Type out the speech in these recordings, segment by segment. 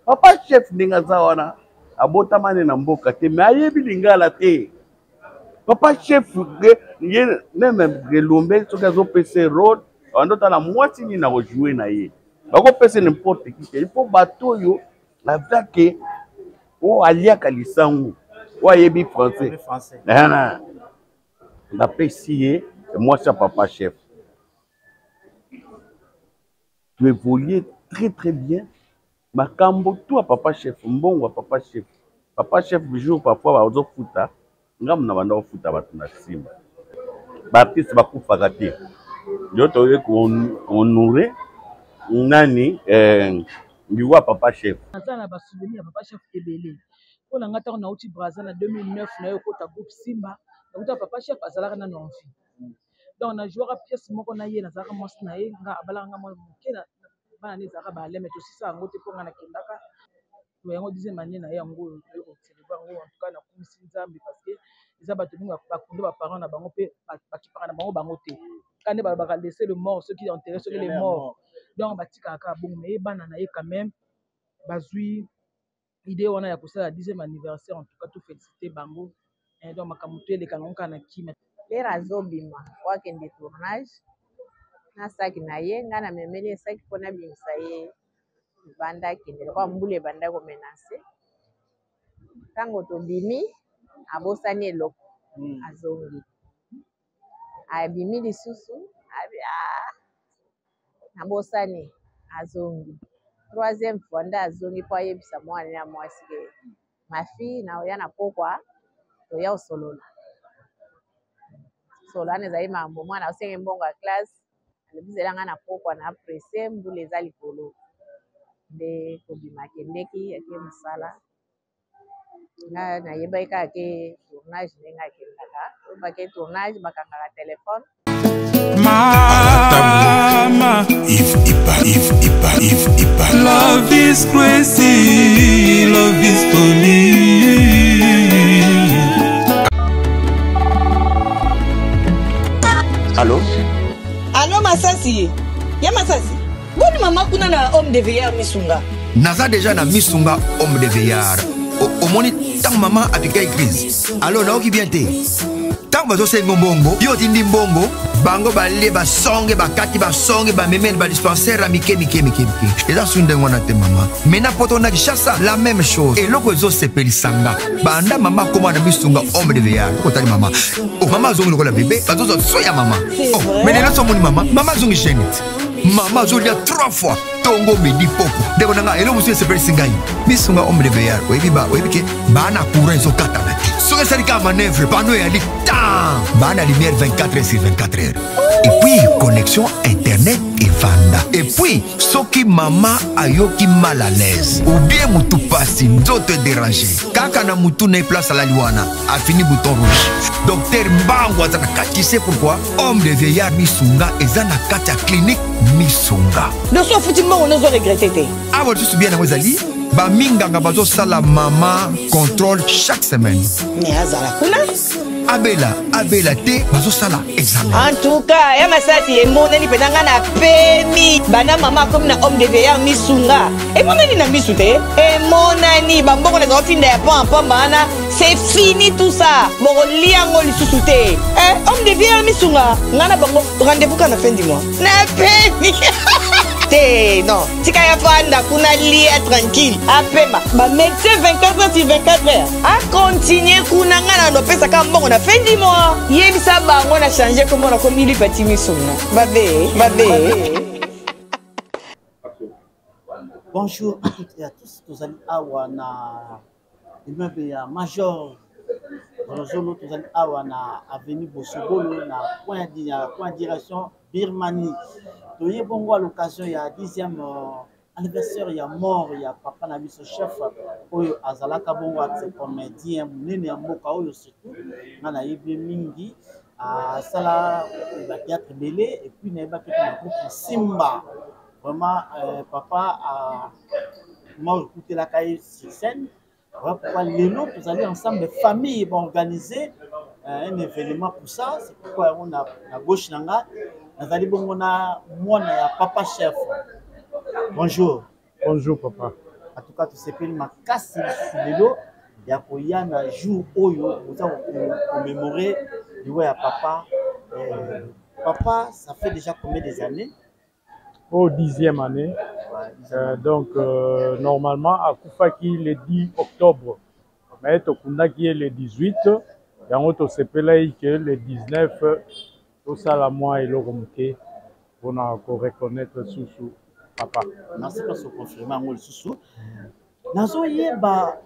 Papa chef ndinga zawana abota mane na mboka te mais ayebi lingala te. Papa chef même gelombe soki azopesa rôle andota na mwasi nini na kojouer na ye bakopesa n'importe qui te. Il faut bato oyo avake oyo aliaka lisango oyo ayebi français bapesi ye mwasi ya papa chef. Tu évolues très très bien. Makambo tout à papa chef, mbongo à papa chef. Papa chef jour parfois bazo futa, ngam na banda futa batu na simba. Ba artiste bakufaka te. Yo to ye ko honorer nani biwa papa chef. Nazana ba souvenir ya papa chef ebele. Po na ngata na uti Brazza na 2009 na yo kota groupe Simba, na uta papa chef azalaka na envie. Donc na joueur pièce moko na ye na zaka mos na ye nga abala nga mo kena bana ni zaka ba leme to sisa ngo te ponga na kendaka. To yango dixième année na yango yo ko célébrer ngo en tout cas na kumisi nzambe parce que eza bato ninga bakunde ba parents na bango pe bakipaka na bango bango te. Quand ba ba laisser le mort ceux qui intéressent les morts. Donc batika ka bon mais bana na ye quand même bazui idée wana ya kosala 10e anniversaire en tout cas tout féliciter bango. Et donc makamuto ele kanonka na kima. Lera azobima wakende tournage na saki na ye nga na memeli saki mpona bimisa ye banda akende kwa mbula ebanda komenase ntango tobimi abosani eloko azongi abimi lisusu abosani azongi troisième fois nde azongi mpo ayebisa mwana ya mwasi ke mafi na oya na pokwa toya osolola solana ezali mambo mwana osenge mbongo ya classe alobisela nga na pokwa na apresse mbula eza likolo nde kobima akendeki ake mosala nga nayebaki kaka ke tournage ndenge akendaka oyebake tournage bakangaka telefone Mama, if Ipa, love is crazy, love is funny. Allô? Allô, Masasi? Ya Masasi? Bonne maman kuna na homme de veillard Misunga. Naza déjà na Misunga homme de veillard. Au moni tant maman a piqué crise. Allô, na oki bien te. Tant bazo sengo mbongo, yo tindi mbongo, bango bale ba songe ba kati ba songe ba memene ba dispensaire mike. Eza sunde ngona te maman. Mena poto na kishasa la même chose. Et loko zo sepeli sanga. Banda maman comment na Misunga homme de veillard. Ko tali maman. Oh maman zongi lokola bébé, bazo zo soya maman. Oh, mais là son moni maman, maman zongi chenite. Maman zo dia 3 fois. Tongo medi popo. Deko nanga elo musu sepeli singai. Misunga homme de veillard. Oyebi ke bana courant zo kata na. Soki esalika manœuvre pano ya temps bana lumière 24h/24h. Et puis connexion internet et vanda. Et puis soki mama ayoki mal à l'aise ou bien mutu pasi nzoto déranger kaka na mutu na place à la liwana a fini bouton rouge. Docteur Mbango azana kati, c'est pourquoi homme de veillard Misunga ezana kati ya clinique Misunga. Ne sois foutu on ne regretter te. Ah ouais, tu sais bien na wezali ba minganga bazo sala mama contrôle chaque semaine. Mais azala kuna Abela te bazo sala examen. En tout cas, ya Masasi e moneli penanga na pemi bana mama comme na homme de veillard Misunga. E moneli na misu te. E monani bamboko na zofinda ya pam bana. C'est fini tout ça. Boko liango lisusu te. Homme de veillard Misunga. Ngana bango rendez-vous quand la fin du mois. Na pemi. Non, tika ya fanda kuna lia tranquille. Apema, ba médecin 24h/24h. A continuer kuna ngana no pesa ka mbongo na fin du mois. Yebisa bango na changer comment na komi li petit Misunga. Babe. Bonjour à toutes et à tous. Nous allons avoir immeuble ya Major. Nous allons avoir avenue Bosobolo na point direction Birmanie. Nous avons l'occasion, il y a 10e anniversaire, il y a mort, il y a papa na biso chef, oyo azalaka bongo ate comédien, munene ya mboka oyo surtout, na yebi mingi, sala ba théâtre belé, et puis na ba na groupe Simba. Vraiment, papa a mort écouté la cahier sur scène. Voilà pourquoi les lots, vous allez ensemble, famille vont organiser un événement pour ça. C'est pourquoi on a la gauche nanga. Nous allons na mwana ya papa chef. Bonjour. Bonjour papa. En tout cas, tu sais que ma casse lelo ya koya na jour oyo oza commémorer liwa ya papa. Papa, ça fait déjà combien des années? Au 10e année. Donc, normalement, à Koufaki le 10 octobre. Mais Tokundaki est le 18. Et en autre, c'est que le 19, tout ça, la moi et le remonté, pour reconnaître Soussou, papa. Merci pour ce confirmer, moi, le Soussou. Nazo yeba,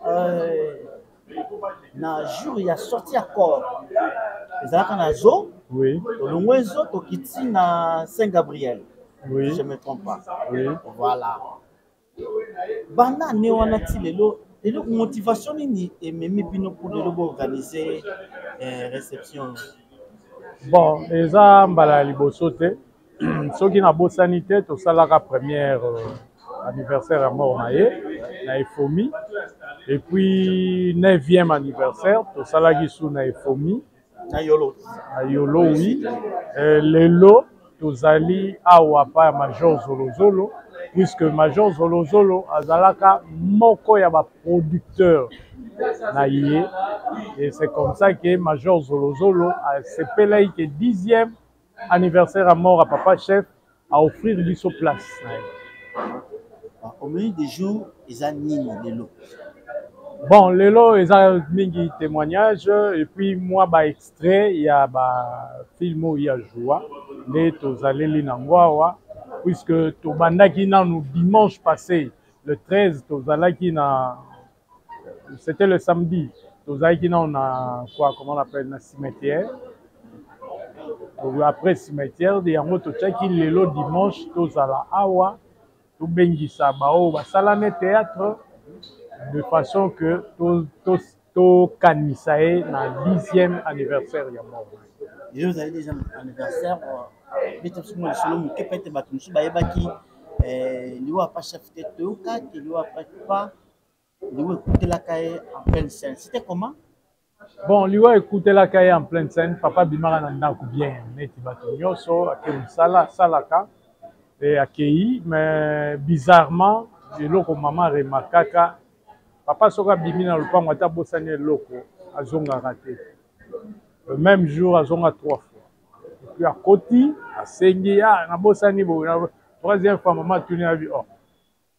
na jour, il a sorti à corps. Les Alaka Nazo, oui. Le Mouezo, Tokiti, na Saint-Gabriel. Oui. Si je ne me trompe pas. Oui. Voilà. Bana Newanati Lelo. Et la motivation est même pour organiser réception. Bon, les ambala libosote, ceux qui n'ont pas sanité, tout ça la première anniversaire à mort na FOMI, et puis 9e anniversaire, tout ça la qui sous na FOMI, na Yolo, oui, les lots, tous ali awapa Major Zolozolo. Puisque Major Zolozolo azalaka moko ya ba producteur na yé, et c'est comme ça que Major Zolozolo a sepelé que 10e anniversaire à mort à papa chef a offrir lui sa place. Au milieu des jours, ils ont nini les lots. Bon, les lots, ils ont mingi témoignages, et puis moi ba extrait il y a ba film où il y a joie les tozaleli nangwawa. Puisque Tobandaki nous dimanche passé, le 13, c'était le samedi, Tozalaki on a quoi, comment on appelle, un cimetière. Après cimetière, il y a un autre qui le dimanche, Tozala Awa, Tobengisa Bao, Basalane théâtre, de façon que Tokanisae na 10e anniversaire. Et vous avez déjà un anniversaire. C'était comment? Bon, lui a écouté la caille en pleine scène. Papa Bimara n'a pas bien. Neti Batonyoso, Sala, Salaka, et accueilli. Mais bizarrement, j'ai l'eau comme maman remarquaka. Papa Soka Bimina le pas moi t'as bossé loko, à Zonga raté. Le même jour, à Zonga 3 fois. Et puis à Koti, à Sengia, à Bossani, troisième fois, maman tourné à vie.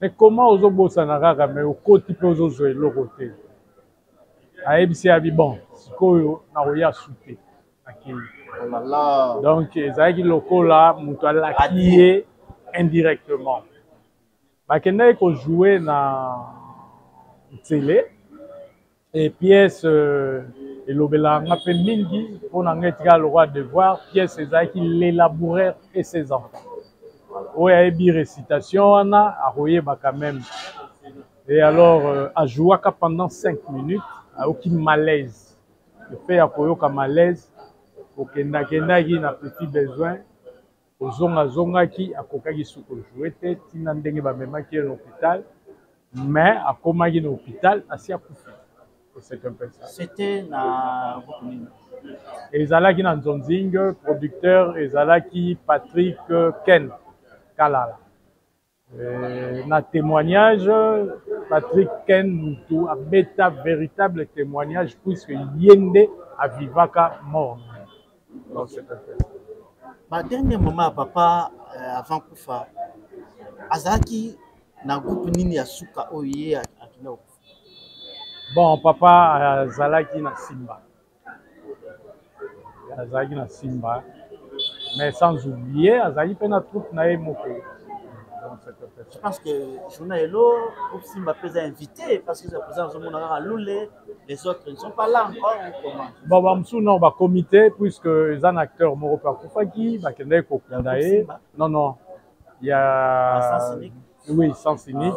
Mais comment aux Bossanaga, mais au Koti peut aux autres le côté. À EBC à vie, bon, c'est quoi, n'a soupé. Donc, les aïeux locaux là, m'ont l'acquis indirectement. Bah, qu'il n'a qu'à jouer dans télé, et pièce. Et l'obéla m'a fait mingi pour n'engager le roi de voir pièce qui l'élaborer et ses enfants. Oui, il y a une récitation, on a quand même. Et alors, à jouer pendant 5 minutes, à aucun malaise. Le fait à un malaise, pour qu'il n'a petit besoin, aux zonga qui a kokagi sous jouer, tinandenge ba même qui est l'hôpital, mais à komagi l'hôpital, assez à profiter. C'était na Ezalaki na Nzonzing, producteur Ezalaki Patrick Ken Kalala. Na témoignage, Patrick Ken Moutou a bêta véritable témoignage puisque Yende a vivaka mort. Donc c'est un dernier moment, papa, avant Koufa, Azaki na groupe nini asuka oye akina. Bon, papa Zalaki na Simba. Zalaki na Simba. Mais sans oublier, Zalaki pe na troupe na Emoko. Je pense que Jouna Elo, groupe Simba peut invité parce que c'est présent au monde à Loulé, les autres ne sont pas là encore. Bon, Bamsou non, ba comité puisque les un acteur Moropa Koufaki, ba Kende Kokundae. Non, il y a Sans cynique. Oui, sans cynique.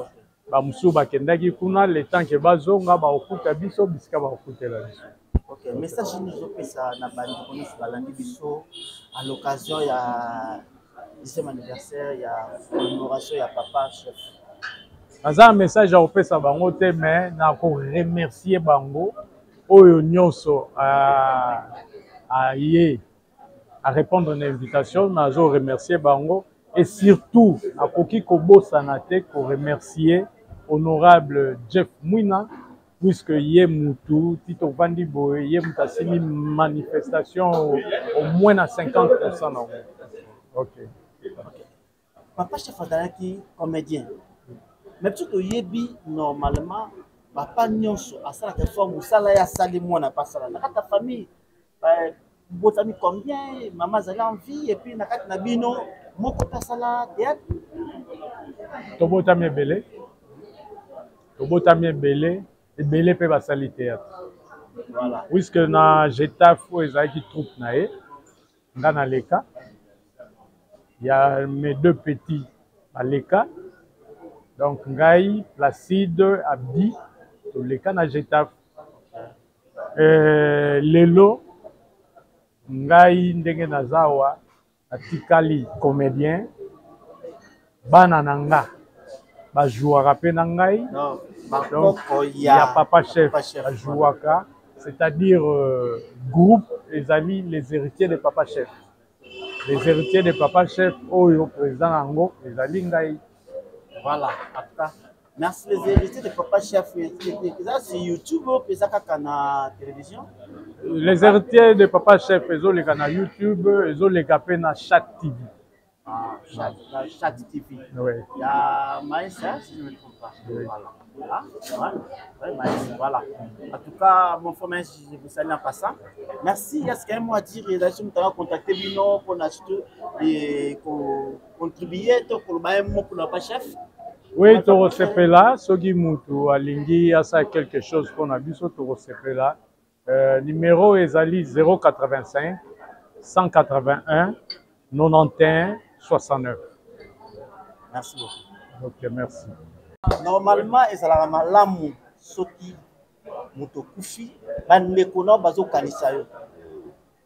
Bamsou bakendaki kuna le temps que bazonga ba okuta biso bisika ba okutela biso. OK, message nous opesa na bandi kono balandi biso à l'occasion ya 10e anniversaire ya commémoration ya papa chef. Aza message à opesa bango te mais na ko remercier bango oyo nyonso à répondre à l'invitation, na zo remercier bango et surtout à koki kobosana te ko remercier honorable Jeff Mouina, puisque yé Moutou, Tito Vandibo, yé Moutasimi manifestation au moins à 50%. Non. Ok. Papa chef Adalaki comédien. Mais tout yebi normalement, papa nyonso à ça la forme ou ça là ya sali moi na pas ça là. Ta famille, botami combien, maman zali en vie et puis na kat na bino moko ta sala théâtre. Tobotami belé. Tobotami belé et belé pe basali théâtre. Voilà. Puisque na Jetafo ezaki troupe na e, ngana leka. Il y a mes deux petits à l'ECA. Donc, Ngaï, Placide, Abdi, tous les cas, Najetaf. Lelo, Ngaï, Ndenge Nazawa, Atikali, comédien. Banananga, Bajouara Penangaï. Donc, il y a Papa Chef, Bajouaka, c'est-à-dire groupe, les héritiers de Papa Chef. Les héritiers de Papa Chef, Oyo, président Ango, les Alingaï. Voilà, merci les héritiers de Papa Chef. C'est YouTube ou c'est la télévision? Les héritiers de Papa Chef, ils ont les canaux YouTube, ils ont les capés dans Chat TV. Ah, Chat TV. Oui. Il y a Maïssa, si je ne me trompe pas. Oui. Voilà. Ah, ouais, Maïssa, voilà. En tout cas, mon frère, je vous salue en passant. Merci. Est-ce qu'il y a un mot à dire? Il y a des contacter Bino pour acheter et contribuer pour le mot pour Papa Chef. Oui, Toro Sepela, Sogi Moutou, Alingi, à ça quelque chose qu'on a vu sur Toro Sepela. Numéro Ezali 085 181 91 69. Merci beaucoup. Ok, merci. Normalement, ils ont malamu soki moto kufi bandeko na bazo kanisa yo.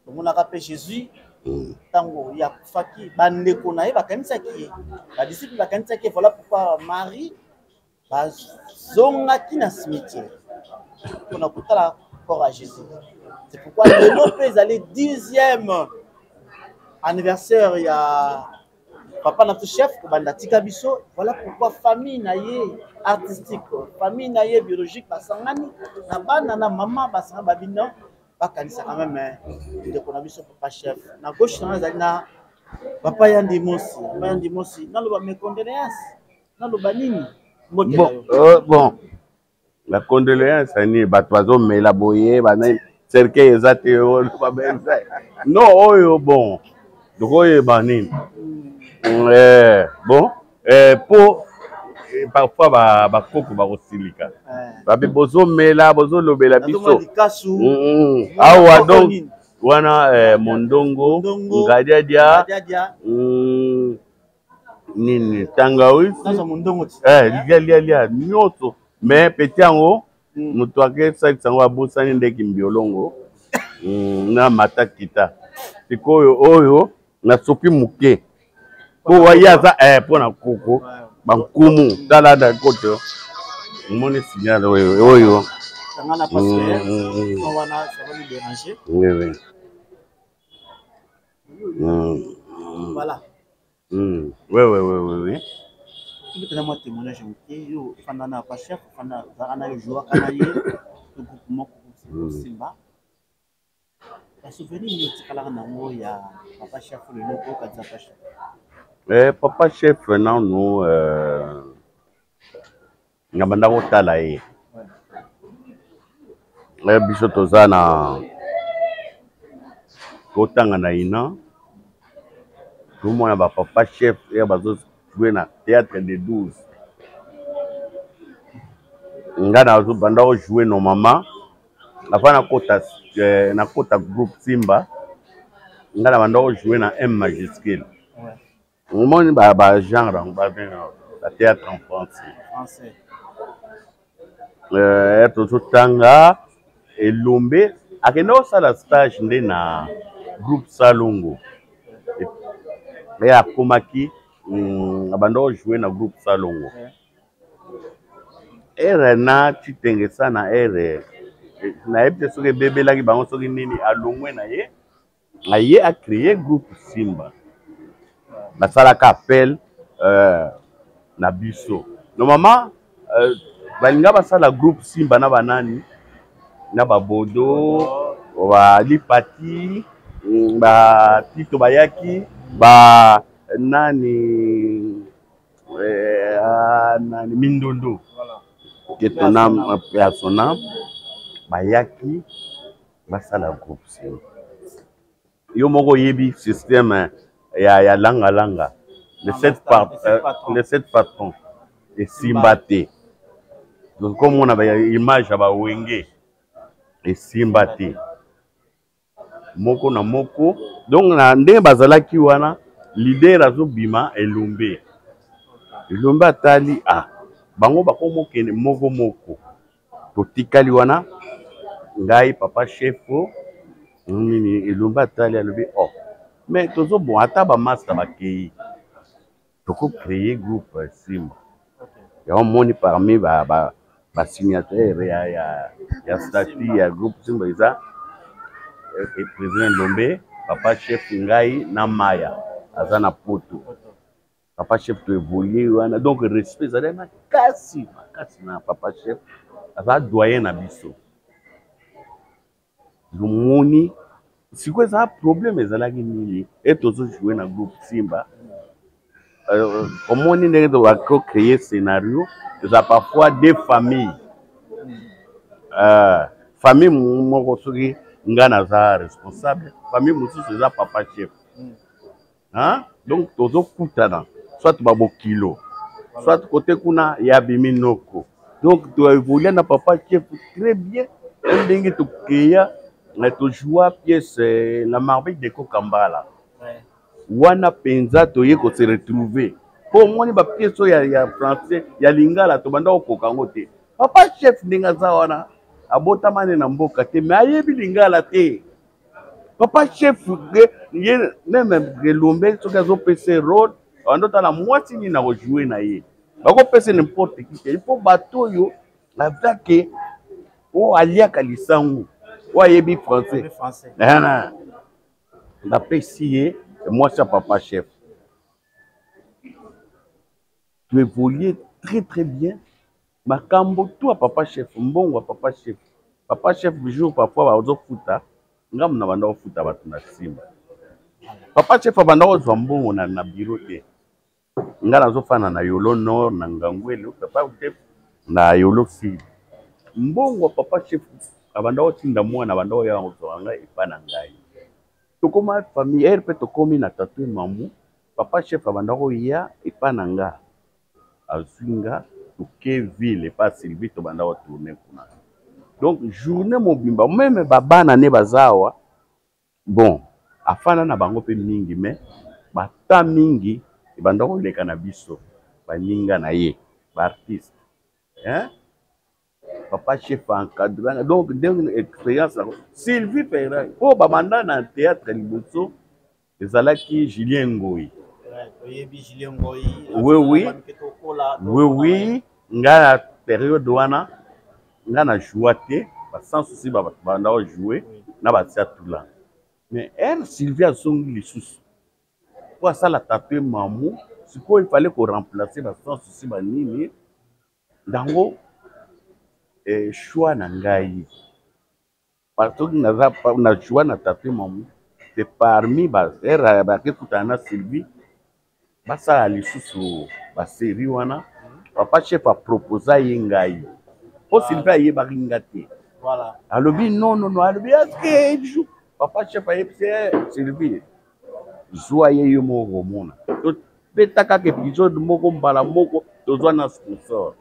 Donc on a rappelé Jésus tango ya kufaki bandeko na ye bakanisa ki ba disciples bakanisa ki. Voilà pourquoi Marie bazonga ki na cimetière. On a kutala corps à Jésus. C'est pourquoi le Lopez allait 10e anniversaire, il y a Papa notre chef, Bandatika Biso. Voilà pourquoi famille naïe artistique, famille naïe biologique, Basangani, na maman, Basanga Babino, Bakanisa quand même, de Konabiso Papa chef. Na gauche, na Papa Yandimosi, na lo mes condoléances, na lo banini. Bon, la condoléance, c'est Batwazo Melaboye, Banay, Serke Ezate, non, oh, bon. Donc, banine. Bon, pour parfois, bakoko barosilika. Babi bozo mela, bozo lobela biso. Awa donc, wana mondongo, ngadiadia, nini tangawizi. Lia nyoto. Mais petit ango, mutu ake sango abusani ndeki mbiolongo. Na matakita. Sikoyo oyo na sopi muke. Pour wayaza pour na koko bankumu tala da koto. Moni signal oyo. Tangana parce que on va ça va nous déranger. Oui. Voilà. Oui. Tu peux moi témoignage yo fandana pas chef fanda ana yo joa kana ye to groupement ko Simba. La souvenir de tikala na ngo ya Papa chef le loko ka Papa chef. Papa chef non nous ngabanda ko tala ye. Biso tozana kotanga na ina. Tout le monde a Papa chef et bazo jouer na théâtre de 12. Ngana zo banda ko jouer no mama. Avant na kota groupe Simba. Ngana banda ko jouer na M majuscule. On moni ba genre ba bien la théâtre en français. Tout tanga et Lombe akeno sala stage nde na groupe Salongo. Et à Komaki abando jouer na groupe Salongo. Ere na titenge sana ere na epte soke bébé laki bango soki nini alongwe na ye. Aye a créé groupe Simba. Basala appel na biso. Normalement balinga basala groupe Simba na banani na babodo ba lipati ba tito bayaki ba nani nani mindondo ke tonam persona bayaki basala groupe Simba yo moko yebi système ya langa langa les 7 patrons et Simba te donc comme on a image ya ba wenge et Simba te moko na moko donc na ndenge bazalaki wana leader azobima elombe atali bango bakomo kene moko moko totikali wana ngai papa chefo nini elombe atali alobi mais tozo bon ata ba master bakei toko créer groupe Simba ya moni parmi ba signataire ya statut ya groupe Simba eza et président Lombe papa chef ngai na Maya aza na poto papa chef to évoluer wana donc respect za na kasi na papa chef aza doyen na biso lumoni siko za problème ezalaki nini et tozo jouer na groupe Simba omoni ndenge to bako créer scénario ça parfois des familles famille moko soki nga naza responsable famille mosusu eza papa chef donc tozo kutana soit babokilo soit côté kuna ya biminoko donc to évoluer na papa chef très bien ndenge to créer na to jouer pièce la marveille de Kokambala wana penza toye ko se retrouver pour moni ba pièce ya français ya lingala to banda okokango te papa chef ndinga za wana abotamane na mboka te mais ayebi lingala te papa chef même Gelombe soki azopesa rôle andota na mwasi nini na kojouer na ye bakopesa n'importe qui te il faut bato oyo avake o aliaka lisango o ayebi français bapesi ye mwasi ya papa chef tu évolues très bien makambo tout à papa chef mbongo papa chef jour parfois bazofuta ngamu na banda ofuta bato na Simba papa chef banda ozwa mbongo na bureau te nga nazofana na yolo nord na ngangwele papa chef na yolo sud mbongo papa chef abanda otinda mwana banda oya ozwa nga epana ngai tokoma famille RP tokomi na tatu mamu papa chef abanda oya epana nga azinga toke ville pas Sylvie to banda tourner kuna donc journée mobimba même babana ne bazawa bon afana na bango pe mingi mais bata mingi banda ko leka na biso baninga na ye ba artiste papa chef encadré donc d'une expérience Sylvie Perrin po babanda na théâtre liboso ezalaki Julien Ngoi oui nga na période wana nga na jouer te sans souci banda o jouer na batia tula mais elle Sylvie azongi lisusu po asala tape mamu sikoyo il fallait qu'on remplacer sans souci banini ndango choix na ngai parce que na choix na tape mamu c'est parmi bazera bakekutana na Sylvie basala lisusu basérie wana papa chef a proposé ye ngai po Sylvie ayebaki nga te alobi non alobi aske joue papa chef ayebise Sylvie joua ye yo moko mona topeta kaka épisode moko mbala moko tozwa na sponsor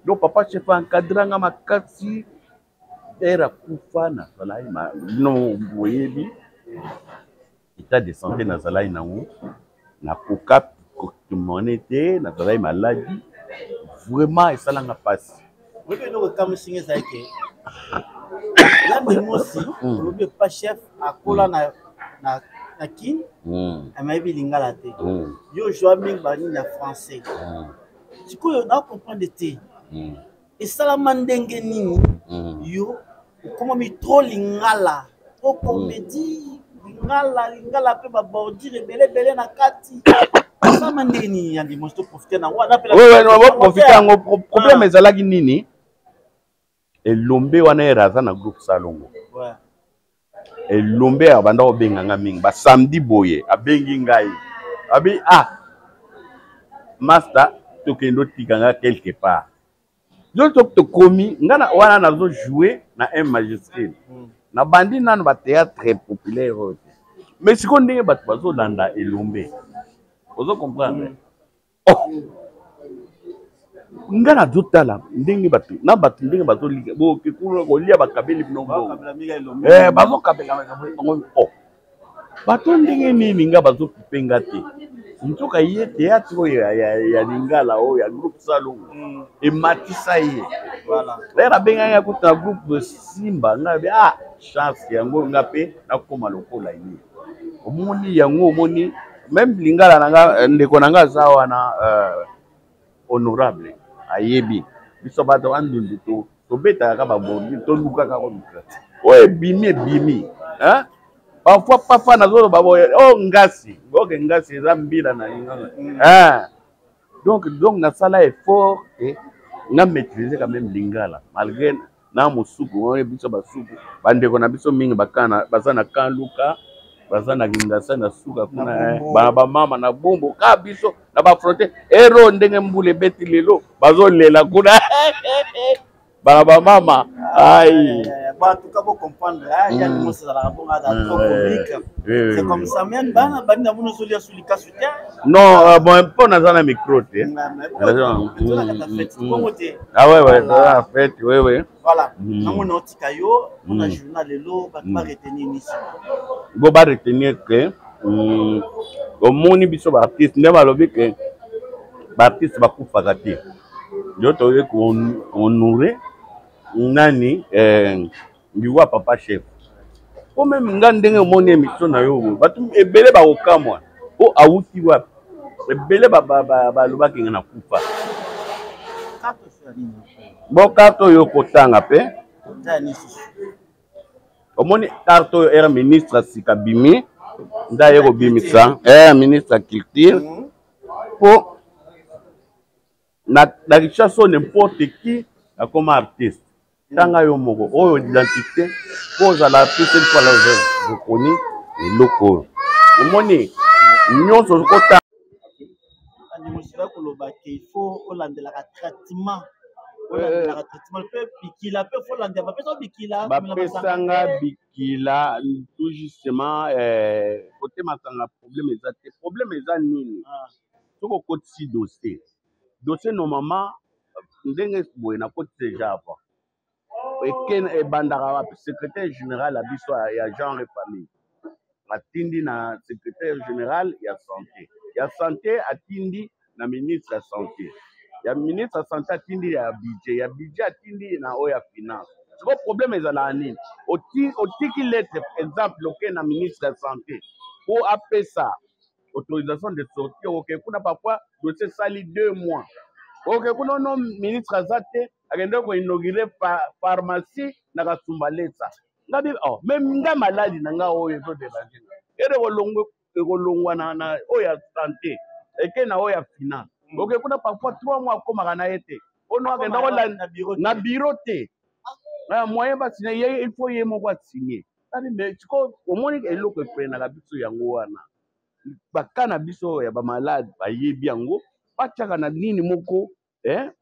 donc papa chef encadranga makasi era kufa nazalai no boyebi état de santé nazalai nango nakoka kotumone te nazalai maladie vraiment esalanga pasi Yande mosi lobi pa chef akola na kin amayebi lingala te yo joa mingi bani na français sikoyo na comprendre te esalama ndenge nini yo okomomi trop lingala trop comédie lingala pe babordire ebele na kati ça m'a dit ni yandi mosto profiter na wana pe ouais on profiter en problème ezalaki nini elombe wana eraza na groupe Salongo ouais elombe abanda obenganga mingi ba samedi boye abengi ngai abi master tokendo tikanga quelque part donc to komi ngana wana nazo jouer na un magistrat na bandi nanu ba théâtre populaire mais siko ndenge bato bazo landa elombe ozo comprendre ngana zotala ndenge bato na bato ndenge bazo lika bo kikulo ko lia bakabeli binongo bazo kabela bato ndenge nini nga bazo kupenga te ntoka ye théâtre ya lingala o ya groupe Salongo e matisa ye voilà lera benga ya kuta groupe Simba nga be chance yango nga pe nakoma lokola ye omoni yango omoni même lingala nanga ndeko nanga zawa na honorable ayebi biso bato andundu to beta ka ba bondi to luka ka ko luka o bimi hein parfois papa nazo ba ngasi boke ngasi za mbila na hein donc na sala effort et na maîtriser quand même lingala malgré na musuku on biso basuku bandeko na biso mingi bakana bazana kan luka bazana ngingasa na suka kuna ba mama na bombo ka biso na ba fronte ero ndenge mbule beti lelo bazolela kuna ba mama ai bah tout cas pour comprendre il y a des choses à la bonne trop comique c'est comme ça même bana bana vous nous solia sur les cas soutien non bon pour na micro te ouais ça fait ouais voilà on a tikayo on a journal lelo ba retenir ici bo ba retenir que au moni biso ba artiste ndema lobi que ba artiste ba kufa te yo to ko honorer nani ndiwa papa chef o même nga ndenge moni émission na yo batu ebele ba okamwa o awuti wapi ebele ba lobaki na kufa bon carte yo kotanga pe omoni carte yo era ministre Sikabimi nda yeko bimisa ministre culture po na richesse n'importe qui comme artiste tanga yo moko oyo identité pose à l'artiste une fois là reconnu et loko omoni nyonso kota ani musira koloba ke il faut olandela ka traitement olandela ka traitement pe bikila pe faut landela pe so bikila bapesanga bikila tout justement côté masanga problème eza nini soko kotisi dossier normalement ndenge boye na koti déjà avant et bandara secrétaire général abiso ya genre et famille atindi na secrétaire général ya santé atindi na ministre ya santé ya ministre ya santé atindi ya budget atindi na oya finance c'est problème ezala nini otiki lettre exemple oke na ministre ya santé po apesa autorisation de sortir ok kuna parfois dossier sali 2 mois ok kuna no ministre azate akende ko inaugurer pharmacie na kasumbalesa ngabi même nga maladi na nga oyo to déranger ere kolongwa na oya santé eke na oya finance ok kuna parfois 3 mois komaka na ete ono akende ko na bureau te moyen ba signer il faut ye moko signer ngabi mais tiko omoni eloko epena la biso yango wana bakana biso ya ba malade bayebi yango batiaka na nini moko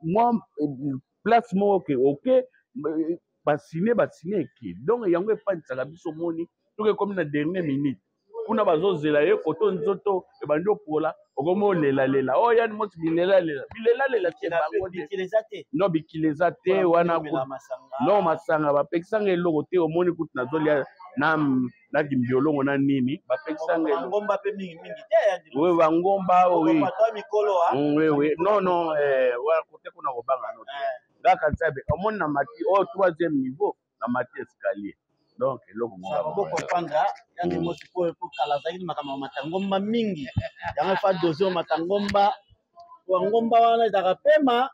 moi place moko ok basine eki donc yango epanisaka biso moni toke komi na dernière minute kuna bazozela ye koto nzoto ebandi opola okomi olelalela o yani mosi bilelalela te bango te no bikila eza te wana no masanga bapekisanga eloko te omoni kutu nazolia na kimbiolongo na nini bapekisanga ngomba pe mingi te oui bangomba oui non wa kote kuna kobanga no ngaka nsabe omoni na mati o 3e niveau na mati escalier donc eloko moko comprendre yango mosi po kala zaki makama matangomba mingi yango fa dossier matangomba ngomba wana ezaka pema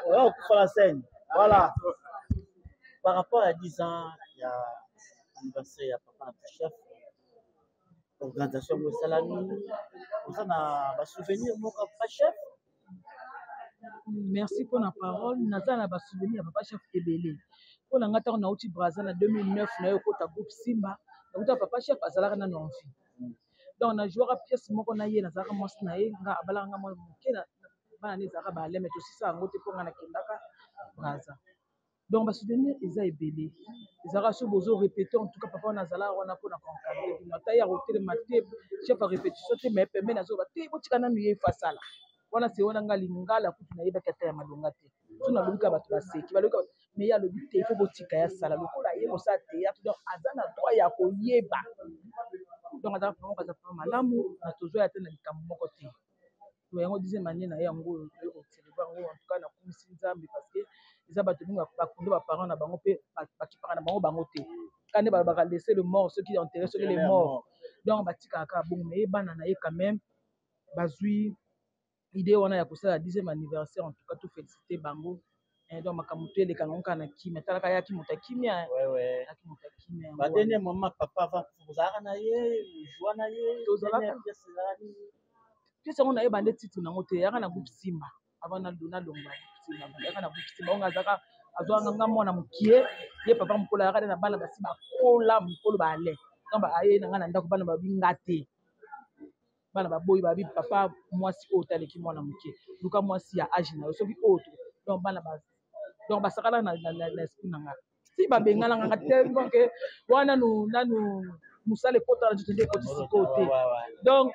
oyo kufala scène voilà par rapport à 10 ans il y a anniversaire ya papa na chef organisation de salami, on a souvenir mon papa chef. Merci pour la parole. Naza na ba souvenir papa chef ebele. Pour la ngata na uti Brazza na 2009 na yo kota groupe Simba. Na uta papa chef azalaka na nonfi. Donc na joueur pièce moko na ye na zaka mwasi na ye nga abala nga mo ke na bana ne zaka ba leme to sisa ngote po nga na kendaka Brazza. Donc ba souvenir eza ebele. Ezaka so bozo répéter en tout cas papa na zala wana ko na concadrer na ta ya hôtel maté chef a répétition te mais pembe na zo ba te botikana nu ye fasala. Wana se wana nga lingala kutu na yeba kata ya malonga te tuna lobika bato baseki balobika mais ya lobi te il faut botika ya sala lokola ye bosa te ya donc azana droit ya koyeba donc azaka vraiment baza vraiment malamu na tozo ya te na likambo moko te to yango dixième année na yango ko célébrer yango en tout cas na kumisi nzambe parce que eza bato binga bakundo ba parents na bango pe bakipaka na bango te kande ba laisser le mort ceux qui enterrent ceux les morts donc batika ka bon mais bana na ye quand même bazui idée wana ya kosala 10e anniversaire en tout cas tout féliciter bango donc makamuto eleka ngonka na kimia talaka ya kimuta kimia ouais kimuta kimia ba dernier moment papa va vous na ye joie na ye tozalaka pesa ngona ye bande titre nango te yaka na groupe Simba avant na longwa Simba yaka na groupe Simba onga zaka azwanga nga mwana mukie ye papa mukolo yaka na bana basi bakola mukolo bale donc ba aye na nga na ndako bana babinga te bana baboyi babi papa mwasi oyo taleki mwana muke luka mwasi ya age na yo soki oyo donc bana donc basakala na esprit na nga si babengana nga tellement que wana nanu musale kota na jotende koti sikote donc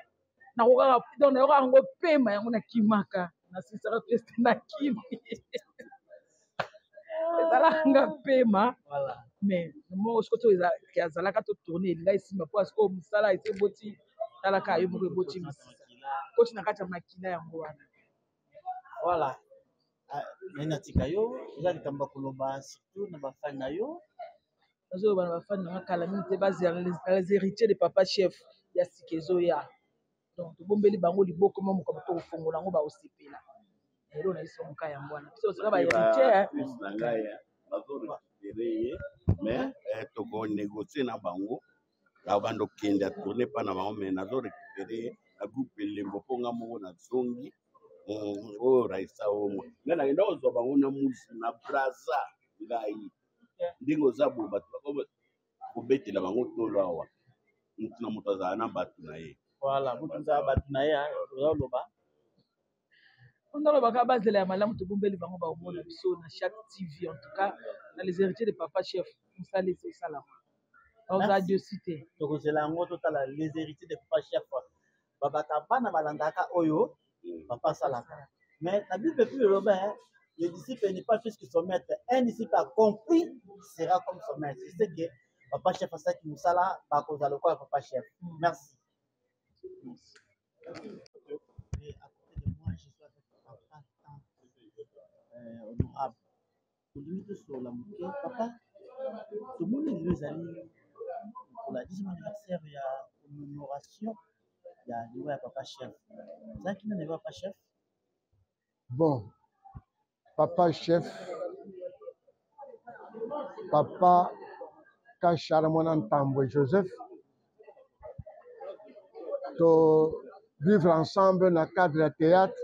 nakokaka donc nayoka yango pema yango na kimaka na sisaka peste na kimi ezalaka nga pema mais moko sikoto azalaka to tourne elinga esimba po asiko mosala ese boti talaka yo moko eboti misisa koti na kati ya makila yango wana voilà nena tika yo eza likambo koloba surtout na bafani na yo nazoyoba na bafani nanga kala mingi te bazala les héritiers de papa chef ya sika ezoya donc tobombeli bango liboko mo mokambo to kofongola yango baosepela elo na biso moka yango wana biso ozala bahéritier na ngai bazorécupéré ye mais tokonégocie na bango na bando kende tourne pa na bango mais nazorécupéré na groupe elembo mpo nga moko na zongi oyo raisa omo nde nakenda kozwa bango na musu na Brazza ngai ndenge oza boye bato kobetela bango tolo awa na moto azala na bato na ye voilà moto azala bato na ye ozaloba ondalobaka bazela ya malamu tobombeli bango baomona biso na chaque TV en tout cas na les héritiers de papa chef mosala esi osalama oza Dieu cité tokozela yango totala les héritiers de papa chef babaka bana balandaka oyo papa asalaka mais na Bible plus le Robert le disciple n'est pas plus que son maître un disciple a compris sera comme son maître c'est ce que papa chef ça qui nous sala bakozala quoi papa chef merci. Et à côté de moi je suis avec papa honorable aujourd'hui sur la moquée papa tout le monde est les amis pour la 10e anniversaire il y a une commémoration il y a niveau ya papa chef ça qui n'est pas papa chef bon papa chef papa Kachara Mwana Ntambwe Joseph to vivre ensemble dans le cadre de théâtre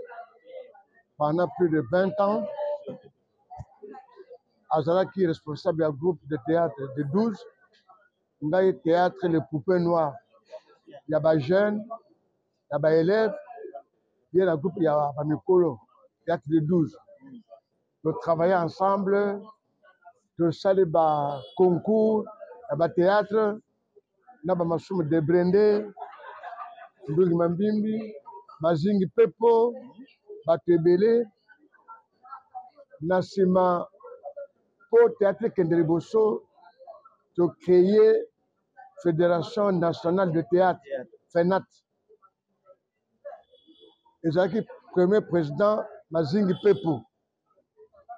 pendant plus de 20 ans. Azalaki responsable du groupe de théâtre de 12. Ngai théâtre Les Poupées Noires. Il y a des jeunes, il y a des élèves, il y a un groupe, il y a des mikolo, théâtre de 12. Nous travaillons ensemble, nous saluons des concours, des théâtres, nous avons des Brendé, Ndougi Mambimbi, Mazingi Pepo, Batebele, Nassima, pour théâtre Kendriboso, de créer Fédération nationale de théâtre, FENAT. Et le premier président, Mazingi Pepo.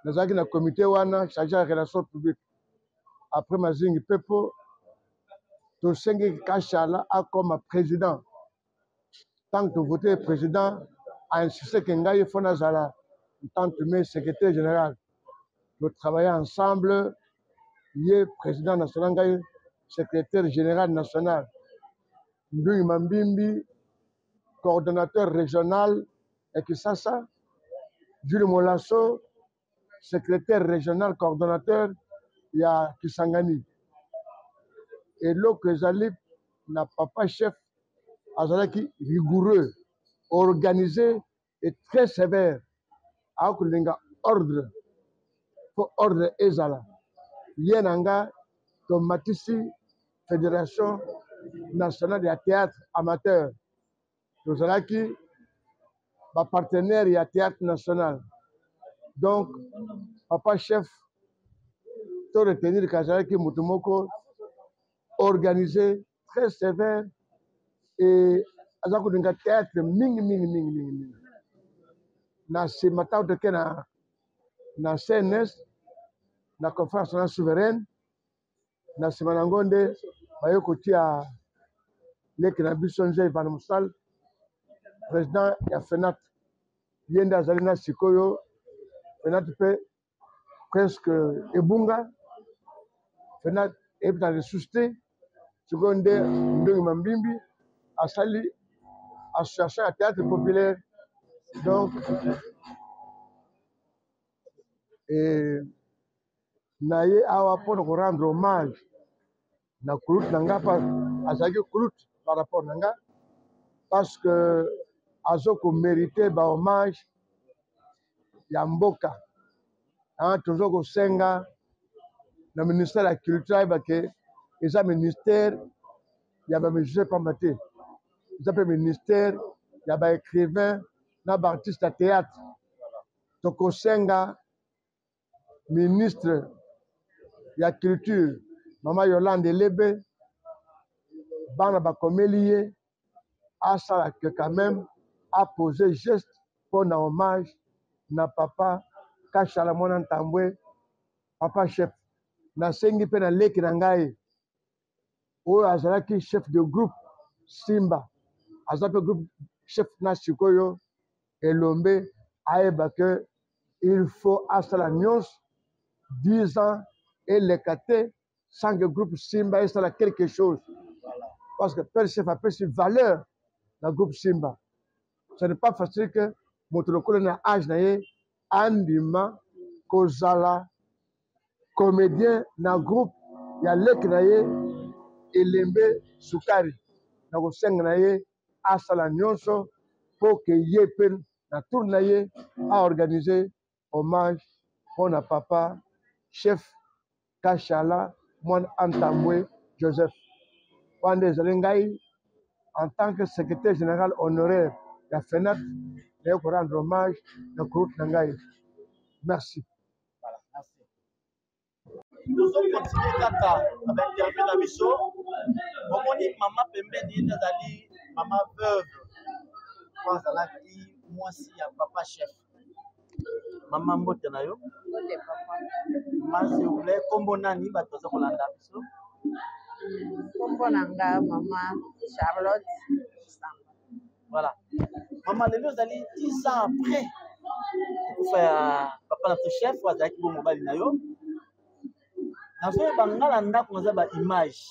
Nous avons un comité chargé de relations publiques. Après Mazingi Pepo, Tosengi Kachala a comme président. Tant que voté président, a insisté que Ngaye Fonazala, en tant que secrétaire général, nous travaillons ensemble. Il est président national, secrétaire général national. Ndui Mambimbi, coordonnateur régional à Kisasa, Jules Molasso, secrétaire régional coordonnateur, il y a Kisangani. Et l'autre Zalip, n'a papa chef, Azalaki rigoureux, organisé et très sévère. Alors que l'on a ordre, pour ordre Ezala. Yenanga, Tomatisi, Fédération nationale de théâtre amateur. Tozalaki, ma partenaire, il y a théâtre national. Donc, papa chef, tout retenir Kazalaki Mutumoko, organisé, très sévère, et Azako Dinga théâtre, ming. Na Simatao de Kena, na CNS, na conférence nationale souveraine, na Simanangonde, Bayoko Tia, Lekina Bissonje, Van Moussal, président ya FENAT, Yenda Zalina Sikoyo, FENAT pe presque Ebunga, FENAT est dans les suscités, secondaire, Ndongi Mambimbi, Asali, association à théâtre populaire. Donc, et Naye Awa pour rendre hommage, na Kulut Nanga, Azaki Kulut par rapport à Nanga, parce que Azoko méritait un hommage, Yamboka. Toujours au Senga, le ministère de la Culture, il y a un ministère, il y a un ministère Pambaté. Il y a un ministère, il y a un écrivain, il y a un artiste de théâtre. Donc au Senga, ministre de la Culture, Maman Yolande Lebe, Banaba Komelie, a ça que quand même a posé geste pour un hommage na papa Kachalamona Tambwe, papa chef. Na sengi pe na leki na ngai oyo azalaki chef de groupe Simba azalaki groupe chef na sikoyo elombe ayeba que il faut asala nyonso 10 ans et lekate sans que groupe Simba esala quelque chose parce que père chef apesi valeur na groupe Simba. Ce n'est pas facile que moto lokolo na âge na ye andima kozala comédien na groupe ya leki na ye elembe sukari na kosenga na ye asala nyonso po ke ye pe na tour na ye a organiser hommage mpona papa chef Kachala mwana Antambwe Joseph wana ezali ngai en tant que secrétaire général honoraire ya FENAT naye ko rendre hommage na groupe na ngai. Merci. Nous allons continuer kaka avec interview na biso. Omoni mama pembeni nazali mama veuve. Kwa zalaki mwasi ya papa chef. Mama mbote na yo. Mbote papa. Mama s'il vous plaît, kombo nani bato za kolanda biso? Kombo nanga mama Charlotte Samba. Voilà. Maman lelo zali 10 ans après. Pour faire papa notre chef wazaki bo mobali na yo. Nazo bangala ndako naza ba image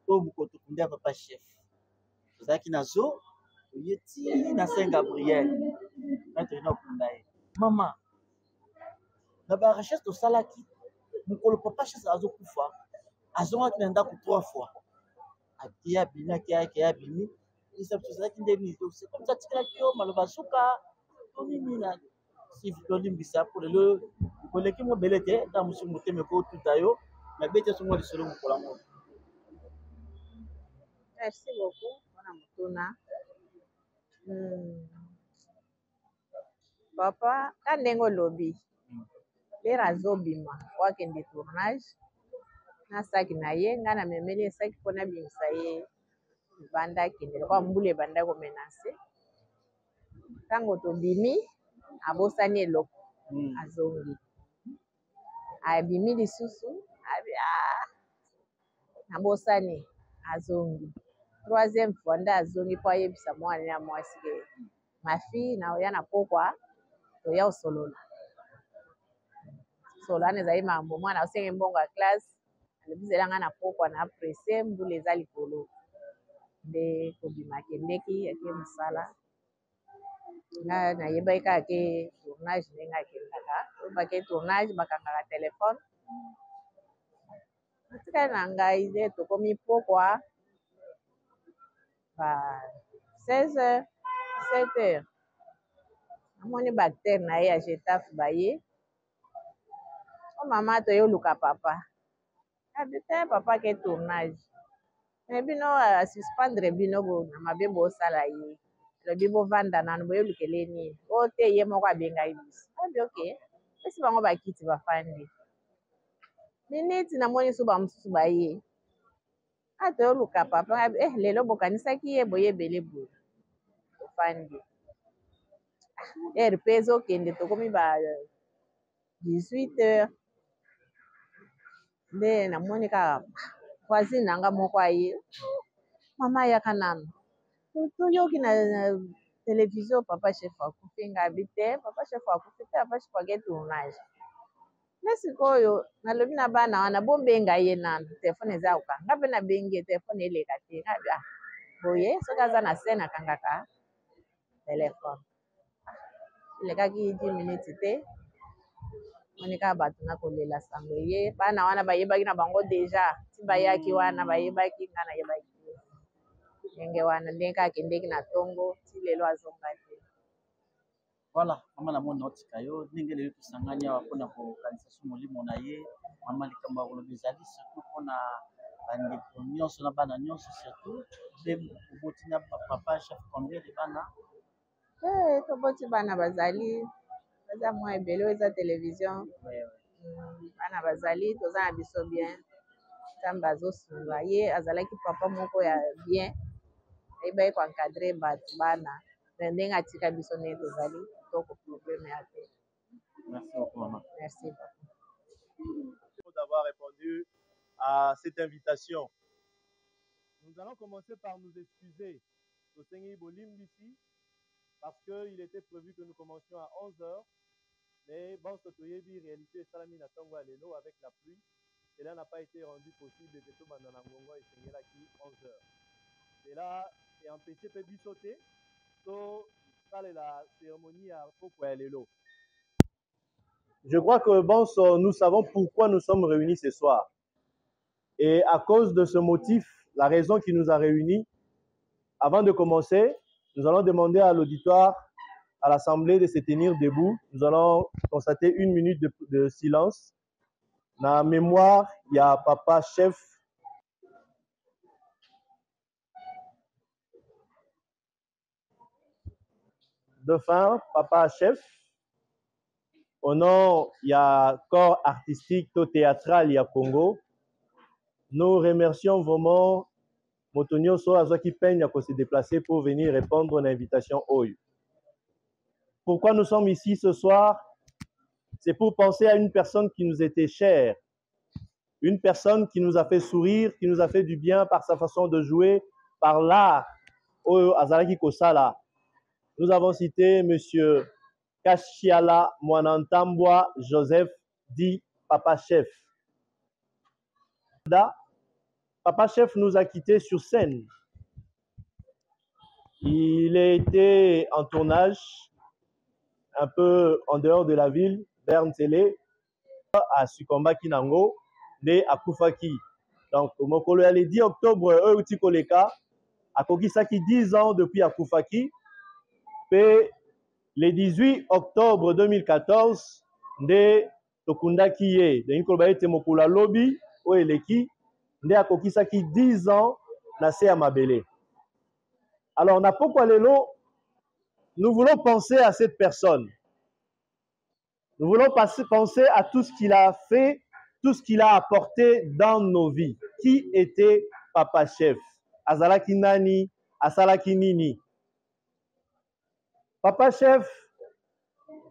to bukoto kundia papa chef. Zaki nazo yeti na Saint Gabriel. Maître na kundaye. Maman na ba recherche to salaki mukolo papa chef azo kufa. Azonga ki ndako 3 fois. Akia bina kia bini. Isa tuzaki ndeni to c'est comme ça tikala kio maloba suka to nini na si vitolimbisa pour le koleki mo belete ta musumu teme ko tutayo na bete songo lisolo mukola mo. Merci beaucoup wana mutuna. Papa kandengo lobi lera azobima wakende tournage na saki na ye nga na memeli saki mpona bimisa ye banda akendele kwa mbula ebanda komenase ntango tobimi abosani eloko azongi abimi lisusu abosani azongi troisième fois nde azongi mpo ayebisa mwana ya mwasi ke mafi na oya na pokwa toya osolola solo wana ezali mambo mwana osenge mbongo ya classe alobisela nga na pokwa na apresse mbula eza likolo nde kobima akendeki ake mosala nga nayebaki kaka ke tournage ndenge akendaka oyebaki tournage bakangaka telefone atikali na ngai nde tokomi pokwa ba 16h 17h namoni bactere na ye ya Getafe baye o mama toyoluka papa abite papa ke tournage me bino asuspendre bino na mabe bosala ye lobi bovanda nanu boyolukele nini o te ye moko abengai biso abi ok esi bango bakiti bafandi miniti namoni so bamosusu baye toyoluka papa lelo bokanisaki ye boyebele boye tofandi rp ezokende tokomi ba 18h nde namoni kaka voisine nanga moko aye mama ayaka nano toyoki na televizio papa chef akufi ngabi te papa chef akufi te papa chef ake tournage nde sikoyo nalobi na bana wana bombenga ye nano telefone eza kokanga nga mpe nabengi ye telefone eleka te ngabi boye soki aza na se nakangaka telefone elekaki 10 minutes te monika bato na kolela sango ye bana wana bayebaki na bango deja ti bayaki wana bayebaki nga nayebaki ndenge wana ndenge akendeki na ntongo ti lelo azonga te voilà mama na moni otika yo ndenge lelo tosangani awa mpona kokanisa so molimo na ye mama likambo ya koloba ezali surtout mpona bandeko nyonso na bana nyonso surtout mpe oboti na papa chef combien de bana toboti bana bazali baza mwa ebele oyo eza television bana bazali toza na biso bien nzambe azosunga ye azalaki papa moko ya bien ayebaki koencadre bato bana ndenge atika biso ndenge tozali toko probleme ya te. Merci beaucoup maman. Merci papa. D'avoir répondu à cette invitation. Nous allons commencer par nous excuser au Seigneur Bolim d'ici parce qu'il était prévu que nous commencions à 11h. Mais bon, Sotoyebi, réalité, Salami Natango Alelo avec la pluie. Cela n'a pas été rendu possible de tout Mananangongo et Seigneur qui 11h. Cela est empêché de sauter. So, ça est la cérémonie à Poko Alelo. Je crois que bon, nous savons pourquoi nous sommes réunis ce soir. Et à cause de ce motif, la raison qui nous a réunis, avant de commencer, nous allons demander à l'auditoire, à l'Assemblée de se tenir debout. Nous allons constater 1 minute de silence. Dans la mémoire, il y a papa chef. De fin, papa chef. Au nom, il y a corps artistique, théâtral, il y a Congo. Nous remercions vraiment Motonio Soazo qui peigne à se déplacer pour venir répondre à l'invitation OYU. Pourquoi nous sommes ici ce soir? C'est pour penser à une personne qui nous était chère, une personne qui nous a fait sourire, qui nous a fait du bien par sa façon de jouer, par l'art au Azalaki Kosala. Nous avons cité monsieur Kashiala Mwanantambwa Joseph, dit Papa Chef. Papa Chef nous a quittés sur scène. Il a été en tournage un peu en dehors de la ville, Berne Télé, à Sukomba Kinango, né à Koufaki. Donc, Mokolo le 10 octobre, eux, Utikoleka, à Kokisaki 10 ans depuis à Koufaki. Et le 18 octobre 2014, de Tokunda Kiye, de Nkolbaye Temokula Lobby, ou Eleki, de à Kokisaki 10 ans, Nassé à Mabele. Alors, na pourquoi Lelo, nous voulons penser à cette personne. Nous voulons penser à tout ce qu'il a fait, tout ce qu'il a apporté dans nos vies. Qui était Papa Chef? Azalaki Nani, Asalaki Nini. Papa Chef,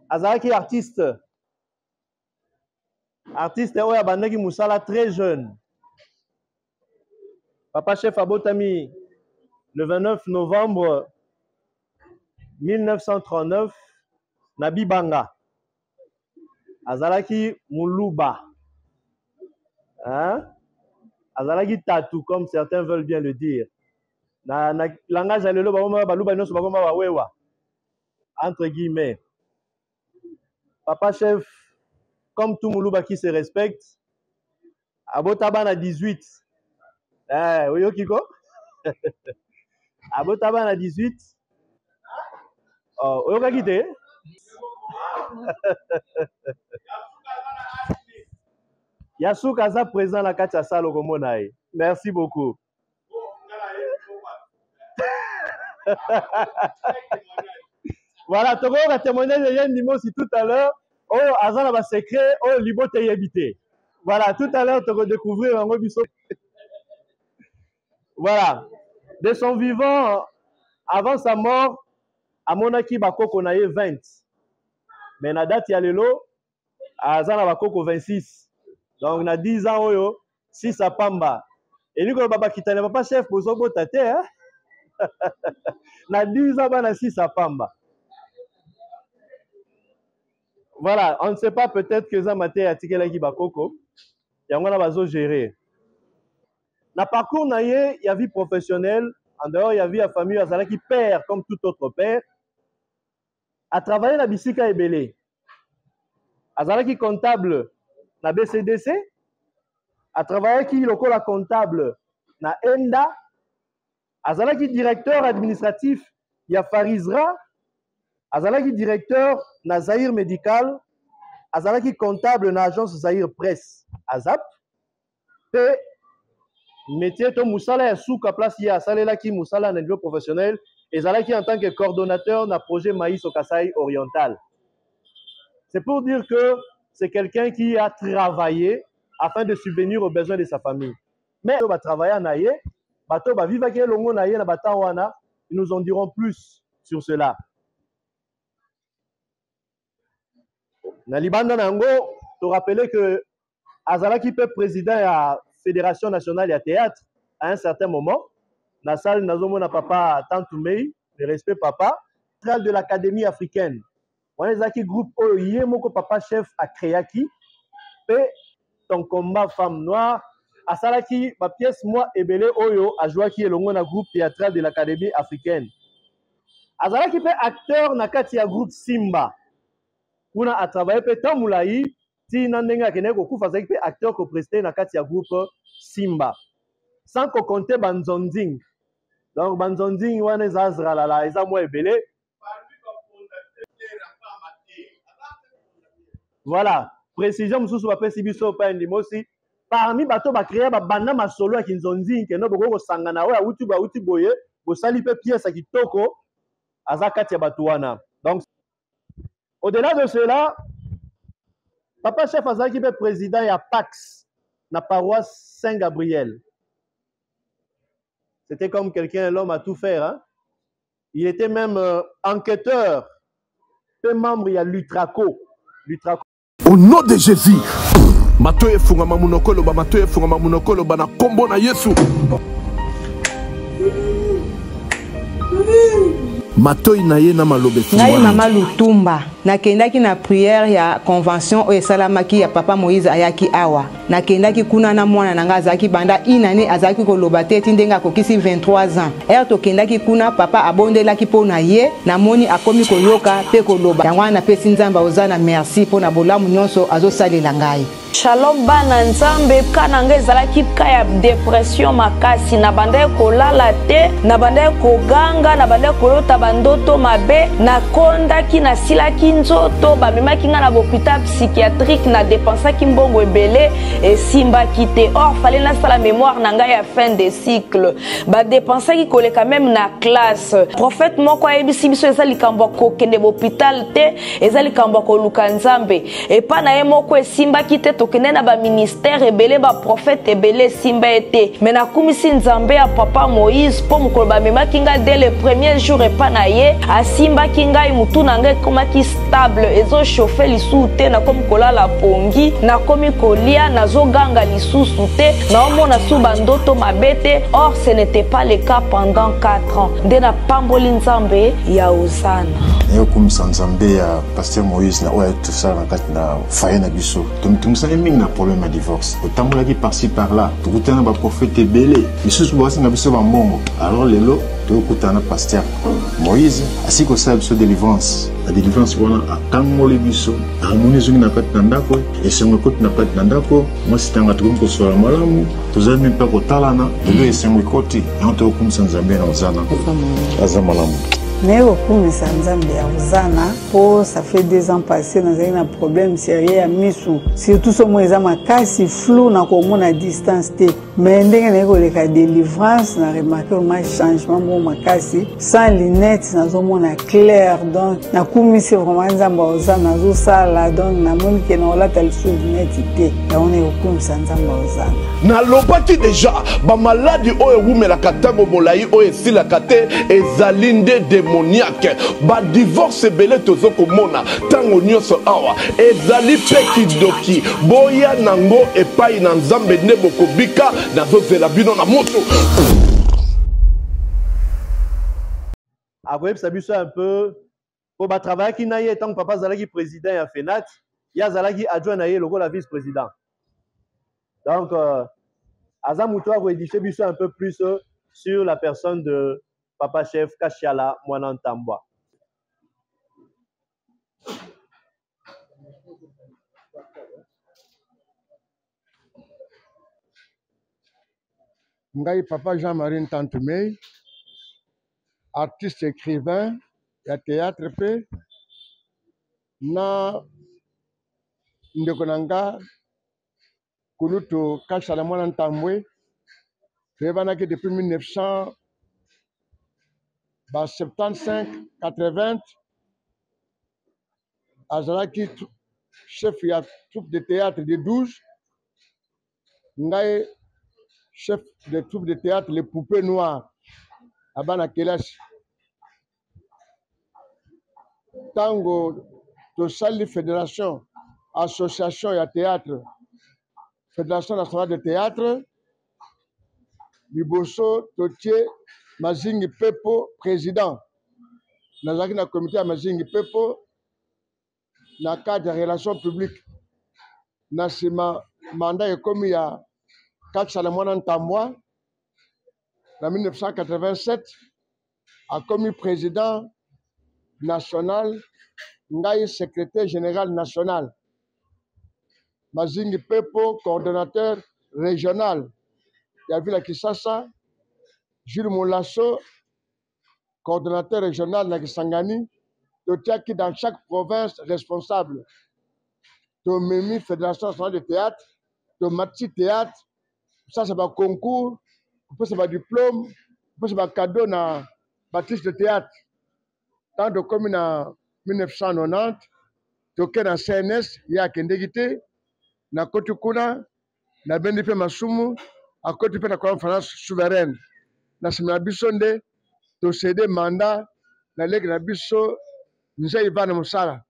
Azalaki artiste. Artiste, Oya Bandaki Moussala, très jeune. Papa Chef Abotami, le 29 novembre 1939, Nabi Banga. Azalaki Moulouba. Hein? Azalaki Tatou, comme certains veulent bien le dire. na langage ya lelo bakoma baluba nyonso bakoma bawewa entre guillemets. Papa chef, comme tout Moulouba qui se respecte, Abotaba na 18. Oui, Kiko. Abotaba na 18. Oh, Oyoka Kite. Yasuka za présent na kati ya salo komona ye. Merci beaucoup. Voilà, tu as témoigné de Yann Nimosi tout à l'heure. Oh, Azana va secret, oh, Libote y habité. Voilà, tout à l'heure, tu vas découvrir un Robisso. Voilà. De son vivant, avant sa mort, à Monaki Bakoko na 20. Mais na date ya lelo, Azana Bakoko 26. Donc, na 10 ans, oyo, 6 à Pamba. Et nous, quand Baba Kitane, papa chef, pour son beau tate, hein? Na 10 ans, na 6 à Pamba. Voilà, on ne sait pas, peut-être que Zamate a tiqué la Bakoko. Il y a un bazo géré. Dans le parcours, il y a vie professionnelle. En dehors, il y a vie à famille. Il y a qui père, comme tout autre père. A travaillé la Bissika Ebele. Il y a qui comptable na BCDC. A travaillé qui local comptable na ENDA. Il y a qui directeur administratif. Il y a Farizra. Azalaki directeur na Zahir Médical, Azalaki comptable na agence Zahir Presse, Azap. Et métier to Moussala souka place ya salela ki Moussala na niveau professionnel et Azalaki en tant que coordonnateur na projet Maïs au Kasaï oriental. C'est pour dire que c'est quelqu'un qui a travaillé afin de subvenir aux besoins de sa famille. Mais il va travailler en Aïe, bato va vivre avec longo na Aïe na batawana, ils nous en diront plus sur cela. Na Libanda Nango, tu rappelais que Azalaki peut président de la Fédération nationale de théâtre à un certain moment. Na salle Nazomo na papa Tantoumei, le respect papa, de l'Académie africaine. On est un groupe Oye Moko papa chef à Créaki, et ton combat femme noire. Azalaki, ma pièce moi Ebele Oyo a joué qui est le groupe théâtral de l'Académie africaine. Azalaki peut acteur na kati ya groupe Simba. On a travaillé peut-être moulaï, si n'endenga kene koku faisait que acteur ko presté na kati ya groupe Simba. Sans qu'on compte Banzonding. Donc Banzonding wana zazra la la eza mo ebele. Voilà, précision mususu ba pesi biso pa ndimosi. Parmi bato ba créer ba banda ma solo ya Kinzonding ke no boko sangana wa uti boye, bo sali pe pièce kitoko azakati ya batuana. Donc au-delà de cela, papa chef Azaki est président et à Pax, la paroisse Saint-Gabriel. C'était comme quelqu'un, l'homme à tout faire. Hein? Il était même enquêteur, et membre, il y a Lutraco. Au nom de Jésus, Matoye Fungama Munokolo, Matoye Fungama Munokolo, Bana Kombo na Yesu. Matoyi na ye na malobe ngai mama Lutumba nakendaki na prière ya convention o esalamaki ya papa Moïse ayaki awa nakendaki kuna na mwana nanga azaki banda inane azaki koloba te tindenga kokisi 23 ans tokendaki kuna papa abondelaki pona ye namoni akomi koyoka pe koloba yango na pesi nzamba ozana merci pona bolamu nyonso azosalela ngai. Shalom bana nzambe kana ngai ezalaki ka ya dépression makasi na banda kolala te na banda koganga na banda kolota bandoto mabe na kondaki na silaki nzoto bamemaki nga na hôpital psychiatrique na dépensaki mbongo ebele esimbaki te or fallait nasala mémoire na ngai ya fin de cycle ba dépensaki koleka même na classe prophète moko ayebisi biso eza likambo kokende hôpital te eza likambo koluka nzambe epa na ye moko esimbaki te tokende na ba ministère ebele ba prophète ebele simba ete mais nakumisi nzambe ya papa Moïse po mokolo bamemaki nga dès le premier jour epa na ye asimbaki ngai mutu na ngai komaki stable ezochauffe lisusu te nakomi kolala pongi nakomi kolia nazoganga lisusu te naomona su bandoto mabe te. Or ce n'était pas le cas pendant 4 ans. Nde napamboli nzambe ya Osana nayokumisa nzambe ya Pasteur Moïse na oyo tosala na kati na faye na biso tomitungisani mingi na problème ya divorce otambolaki par-ci par-là tokutana na baprofete ebele lisusu basinga biso bambongo. Alors lelo tokutana na Pasteur Moïse asi kosala biso délivrance na délivrance wana akangoli biso amoni ezongi na kati na ndako esengo ekoti na kati na ndako mwasi tanga tokomi kosola malamu tozali mpe kotalana lelo esengo ekoti yango tokumisa nzambe na Osana aza malamu. Mais au premier Nzambe ya Osana, ça fait 2 ans passés, nous avons un problème sérieux à Missou. Surtout ce mois, nous makasi flou na komona à distance te. Mais ndenge na ko le délivrance, na remarqué un changement mo makasi sans lunettes, na zo mona clair donc na kumisi vraiment Nzambe Osana zo sala donc na moni ke na ola tal sous lunettes te. Ya on est au premier Nzambe Osana. Na lobaki déjà ba maladie oyo wumela katango molai oyo esila kate ezalinde démoniaque ba divorce belé tozo komona tango nyonso awa ezali pe kidoki boya nango epai na Nzambe ne bokobika nazo zela bino na moto. Après ça biso un peu pour ba travail qui na ye tant papa zalaki président ya FENAT ya zalaki adjoint na ye logo la vice-président. Donc Azamuto a rédigé un peu plus sur la personne de Papa Chef Kashiala Mwanantambwa. Ngai Papa Jean-Marie Ntantumei, artiste écrivain, ya théâtre pe na ndeko nanga Kunuto Kashiala Mwanantambwe revanaki depuis 1975-80 azalaki chef ya troupe de théâtre de 12 ngai chef de troupe de théâtre Les Poupées Noires à bana kelasi tango tosali fédération association ya théâtre fédération nationale de théâtre liboso totie Mazingi Pepo président nazaki na comité ya Mazingi Pepo na cadre de relations publiques na sima mandat ekomi ya Kashiala Mwanantambwa en 1987 a commis président national ngai secrétaire général national Mazingi Pepo coordonnateur régional ya ville ya Kisasa Jules Moulasso coordonnateur régional na Kisangani totiaki dans chaque province responsable tomemi fédération nationale de théâtre tomati théâtre ça c'est un concours c'est un diplôme c'est un cadeau na baptiste de théâtre tant de comme en 1990 toke na CNS ya kendeki te na koti kuna na bendi pe masumu a koti pe na conférence souveraine na simna biso nde to cédé mandat na leki na biso Nze Ivan Moussala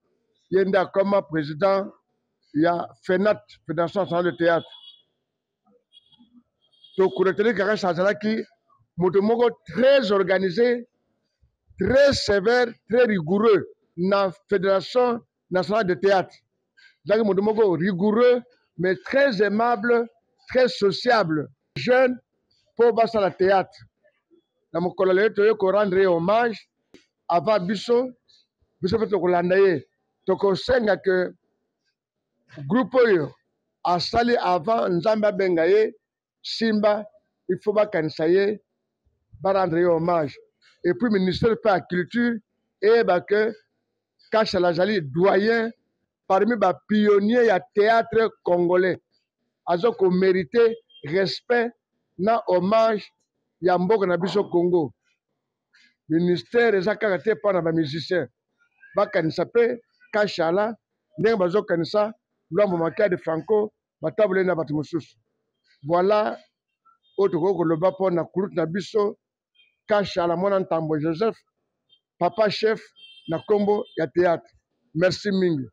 yenda comme président ya FENAT Fédération nationale de théâtre to kureteli kaka sazalaki moto moko très organisé très sévère très rigoureux na Fédération nationale de théâtre zaki moto moko rigoureux mais très aimable très sociable jeune pour basala théâtre na mokolo lelo toyeko rendre hommage avant biso biso pe tokolanda ye tokosenga ke groupe oyo asali avant Nzambe abenga ye Simba il faut bakanisa ye barendre ye hommage et puis ministère de la culture eyeba ke Kashiala azali doyen parmi ba pionniers ya théâtre congolais azo ko mériter respect na hommage ya mboka na biso Congo ministère eza kaka te mpona bamusicien bakanisa mpe Kashiala ndenge bazokanisa Lwambo Makia de Franco batabole na bato mosusu voilà oyo tokoki koloba mpona kurutu na biso Kashiala Mwanantambwe Joseph papa chef na kombo ya théâtre Merci mingi.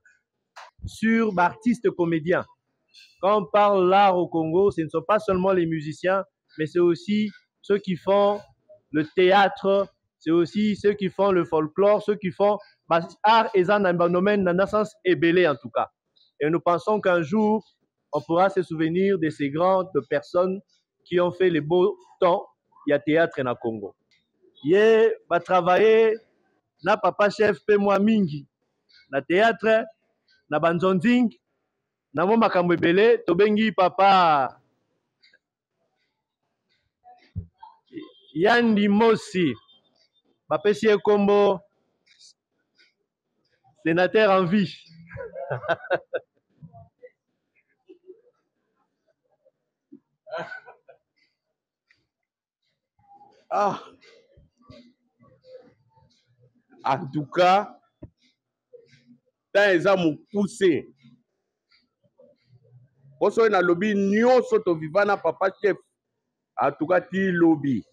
Sur artistes comédiens. Quand on parle l'art au Congo, ce ne sont pas seulement les musiciens, mais c'est aussi ceux qui font le théâtre, c'est aussi ceux qui font le folklore, ceux qui font art et un domaine dans le sens ébélé en tout cas. Et nous pensons qu'un jour, on pourra se souvenir de ces grandes personnes qui ont fait les beaux temps, il y a théâtre dans le Congo. Yé, va travailler, na papa chef, moi mingi, na théâtre, na banzonding, na mo makambo ebele, tobengi papa Yandi Mosi, bapesi kombo sénateur en vie. Ah. En tout cas, dans les hommes poussés, parce que dans le lobby, nous sommes vivants papa chef. En tout cas, ti lobby.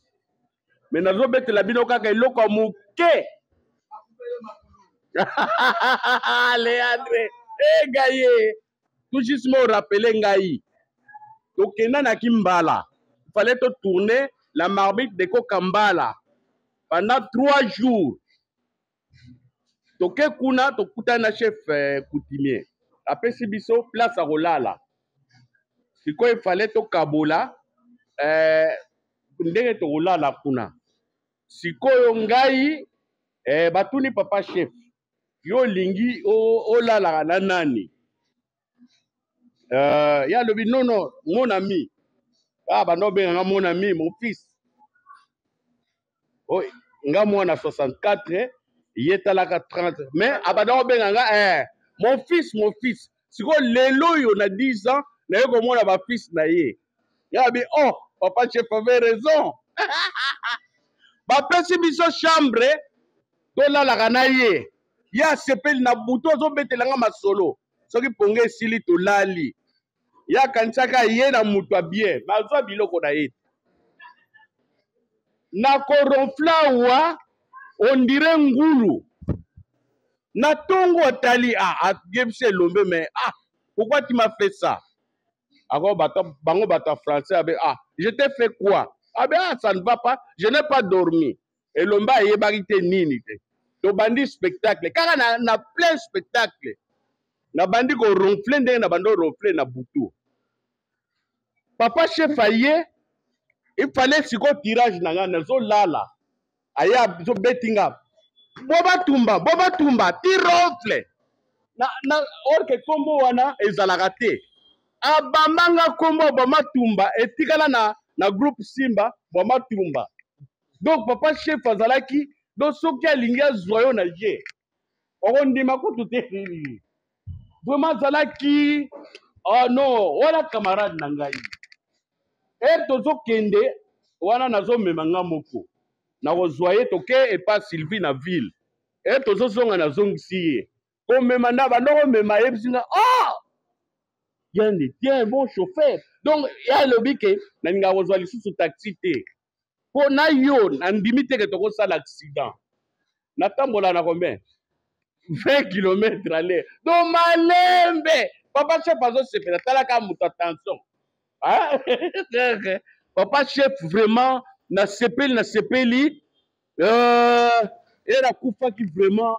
Mais nous avons fait la binoka qui est là comme mouké. Léandre, eh gaye, tout juste me rappeler ngaï. Donc, na Kimbala. Il fallait te tourner la marmite de Kokambala pendant 3 jours. Toke kuna tokuta na chef coutumier. Après Sibiso, place à Rolala. Si quoi il fallait to Kabola, ndenge to Rolala kuna. Si quoi ngai, batuni papa chef. Yo lingi o lala na nani. Ya le non non, mon ami. Ah bah non ben mon ami, mon fils. Oh, nga mwana 64. Yetalaka 30. Mais abadao benanga mon fils. Si ko lelo yo na 10 ans, na yo komona ba fils na ye. Ya bi oh, papa chef avait raison. Ba pesi biso chambre to la la na ye. Ya sepeli na buto zo betelanga masolo. Soki ponge sili to lali. Ya kansaka ye na mutu bien. Bazwa biloko na ye. Na koronflawa on dirait ngulu. Na tongo tali gebse lombe mais pourquoi tu m'as fait ça? Alors bango bata français je t'ai fait quoi? Ça ne va pas, je n'ai pas dormi. Et lomba yebarite nini te. To bandi spectacle. Car na plein spectacle. Na bandi ko ronfler ndenge na bando ronfler na butu. Papa chef aye, il fallait siko tirage na ngana zo lala. Aya zo betting up. Boba tumba, ti ronfle. Na orke kombo wana ezalaka te. Abamanga kombo boma tumba etikala na groupe Simba boma tumba. Donc papa chef azalaki do soki alingi azwa na je. Okondima kutu te. Vraiment azalaki oh non, wala camarade na ngai. Tozo kende wana nazo memanga moko. Na kozwaye toke et pas Sylvie na ville. Tozo zonga na zongisi ye. Ko memanda bandoko mema yebsinga tiens, bon chauffeur. Donc ya lobike na ninga kozwa lisusu taxi te. Po na yo na ndimi te ke toko sala accident. Na tambola na combien? 20 km à l'heure. Donc malembe. Papa chef azo sepela talaka muta attention. Papa chef vraiment na sepeli era kufa ki vraiment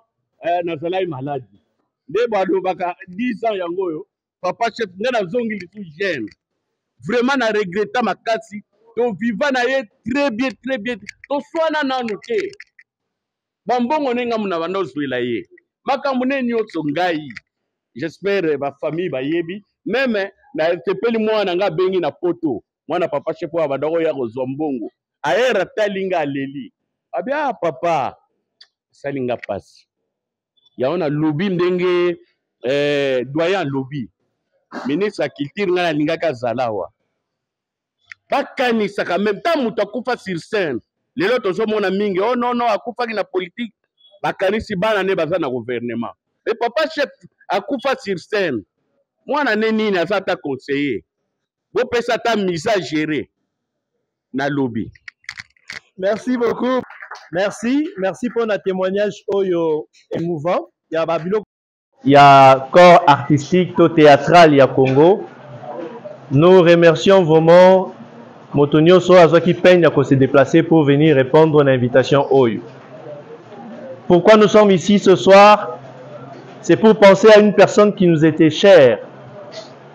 na zalai maladie. Nde bado baka 10 ans yango yo. Papa chef ngana zongi litu jeune. Vraiment na regretta makasi. To vivant na ye très bien. To swana nanu te. Bambongo nenga muna bando zwela ye. Makambo ne nyotso ngai. J'espère ma famille ba yebi. Même na sepeli mwana nga bengi na poto. Mwana papa chef wa badoko ya kozwa mbongo. Aera talinga aleli. Abia papa salinga pasi. Yaona lobi ndenge doyen lobi. Ministre culture ngana lingaka zalawa. Bakanisa quand même tant mutu akufa sur scène. Lelo tozomona mingi oh non akufa ki na politique. Bakanisi bana ne baza na gouvernement. Et papa chef akufa sur scène. Mwana ne nini azata conseiller. Bo pesa ta mise à gérer na lobby. Merci beaucoup. Merci pour notre témoignage oyo émouvant. Ya babilo il y a corps artistique, théâtral, il y a Congo. Nous remercions vraiment Motonio Soazo qui peigne à se déplacer pour venir répondre à l'invitation OYU. Pourquoi nous sommes ici ce soir? C'est pour penser à une personne qui nous était chère.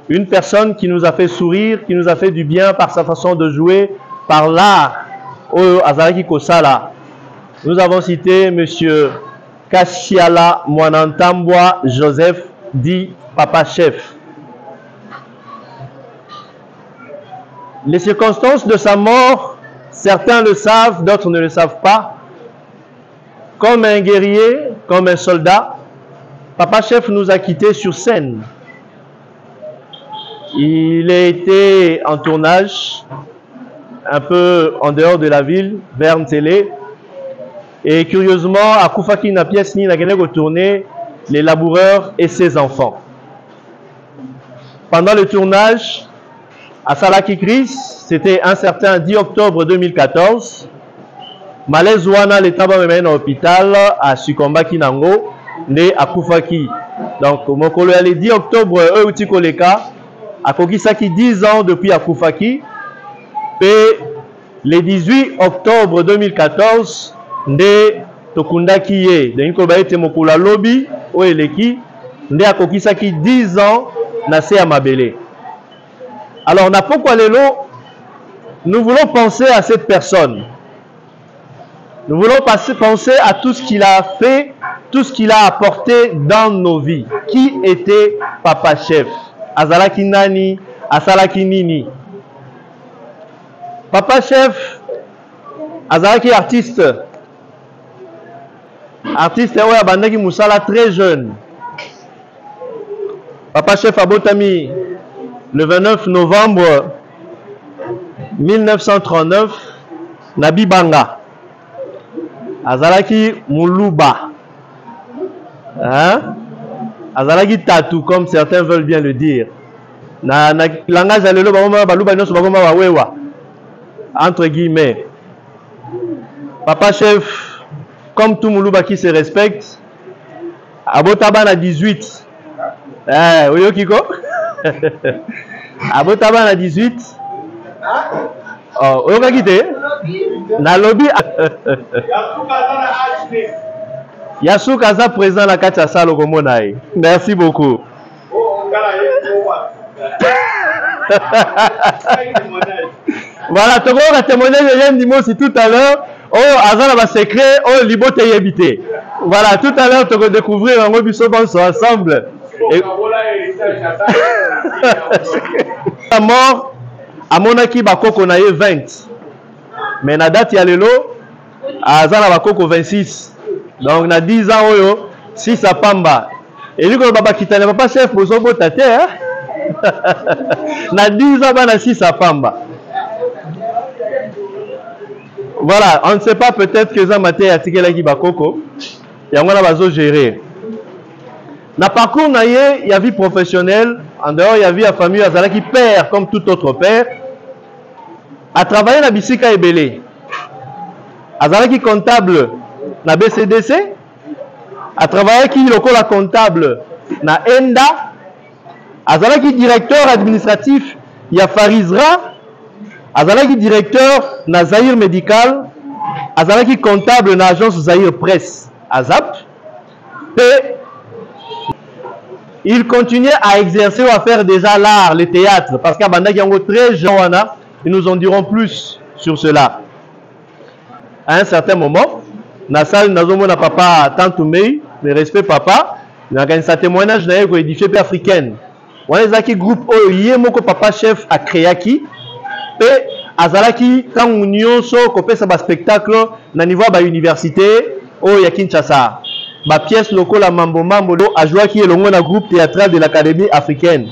Une personne qui nous a fait sourire, qui nous a fait du bien par sa façon de jouer, par l'art. OYU Azaraki Kosala. Nous avons cité M. Kashiala Mwanantambwa Joseph, dit Papa Chef. Les circonstances de sa mort, certains le savent, d'autres ne le savent pas. Comme un guerrier, comme un soldat, Papa Chef nous a quittés sur scène. Il a été en tournage, un peu en dehors de la ville, vers Ntélé. Et curieusement, à Koufaki, na pièce ni n'a retourné Les Laboureurs et ses enfants. Pendant le tournage, à Salaki Chris, c'était un certain 10 octobre 2014. Malaise wana l'état va mener à l'hôpital à Sukomba Kinango, né à Koufaki. Donc, Mokolo le 10 octobre, Eutikoleka, à Kokisaki 10 ans depuis à Koufaki. Et le 18 octobre 2014, né Tokundaki Ye, de Nkobaete Mokula Lobby, ou Eleki, né à Kokisaki 10 ans, Nassé à Mabele. Alors, pourquoi nous voulons penser à cette personne. Nous voulons penser à tout ce qu'il a fait, tout ce qu'il a apporté dans nos vies. Qui était Papa Chef? Azalaki Nani, Asalaki Nini. Papa Chef, Azalaki artiste. Artiste, ouais, Abandaki Moussala très jeune. Papa Chef Abotami, le 29 novembre 1939, Nabi Banga. Azalaki Moulouba. Hein? Azalaki Tatou, comme certains veulent bien le dire. Na langage à l'élo, balouba non sobagoma wawewa. Entre guillemets. Papa Chef, comme tout Moulouba qui se respecte, Abotaban à 18. Oyo Kiko? Abotaban à 18. Oh, oyo kakite? Na lobby. Yassou Kaza présent la Katia Salo Komonaï. Merci beaucoup. Voilà, tu vas témoigner de Dimosi tout à l'heure. Oh, Azala va secret, oh, Libote Yébité. Voilà, tout à l'heure, tu vas découvrir un Robiso ensemble. La mort, à Monaki Bakoko na 20. Mais na date ya lelo, Azala Bakoko 26. Donc na 10 ans, oyo, 6 à Pamba. Et lui, quand Baba Kitane, Papa Chef, pour son beau tate, hein? Na 10 ans, na 6 à Pamba. Voilà, on ne sait pas, peut-être que ça m'a été articulé avec Bakoko. Il y a un bazo géré. Na parcours naïe, il y a vie professionnelle. En dehors, il y a vie à famille, Azala qui père comme tout autre père. A travaillé na Bisika Ebele. Azala qui comptable na BCDC. A travaillé qui lokola comptable na ENDA. Azala qui directeur administratif ya Farizra. Azala qui directeur na Zahir Médical. Azala qui comptable na agence Zahir Presse. Azap. Et il continuait à exercer ou à faire déjà l'art, le théâtre. Parce qu'à Banda qui est très jeune, ils nous en diront plus sur cela. À un certain moment, Nassal Nazomo na papa Tantoumei, le respect papa, il a gagné sa témoignage dans l'édifice africaine. On a dit groupe Yemoko Papa Chef à Créaki. Et Azalaki, quand on y a un spectacle, na niveau de l'université, au Kinshasa. Ma pièce locale à Mambo a joué qui est le groupe théâtral de l'Académie africaine.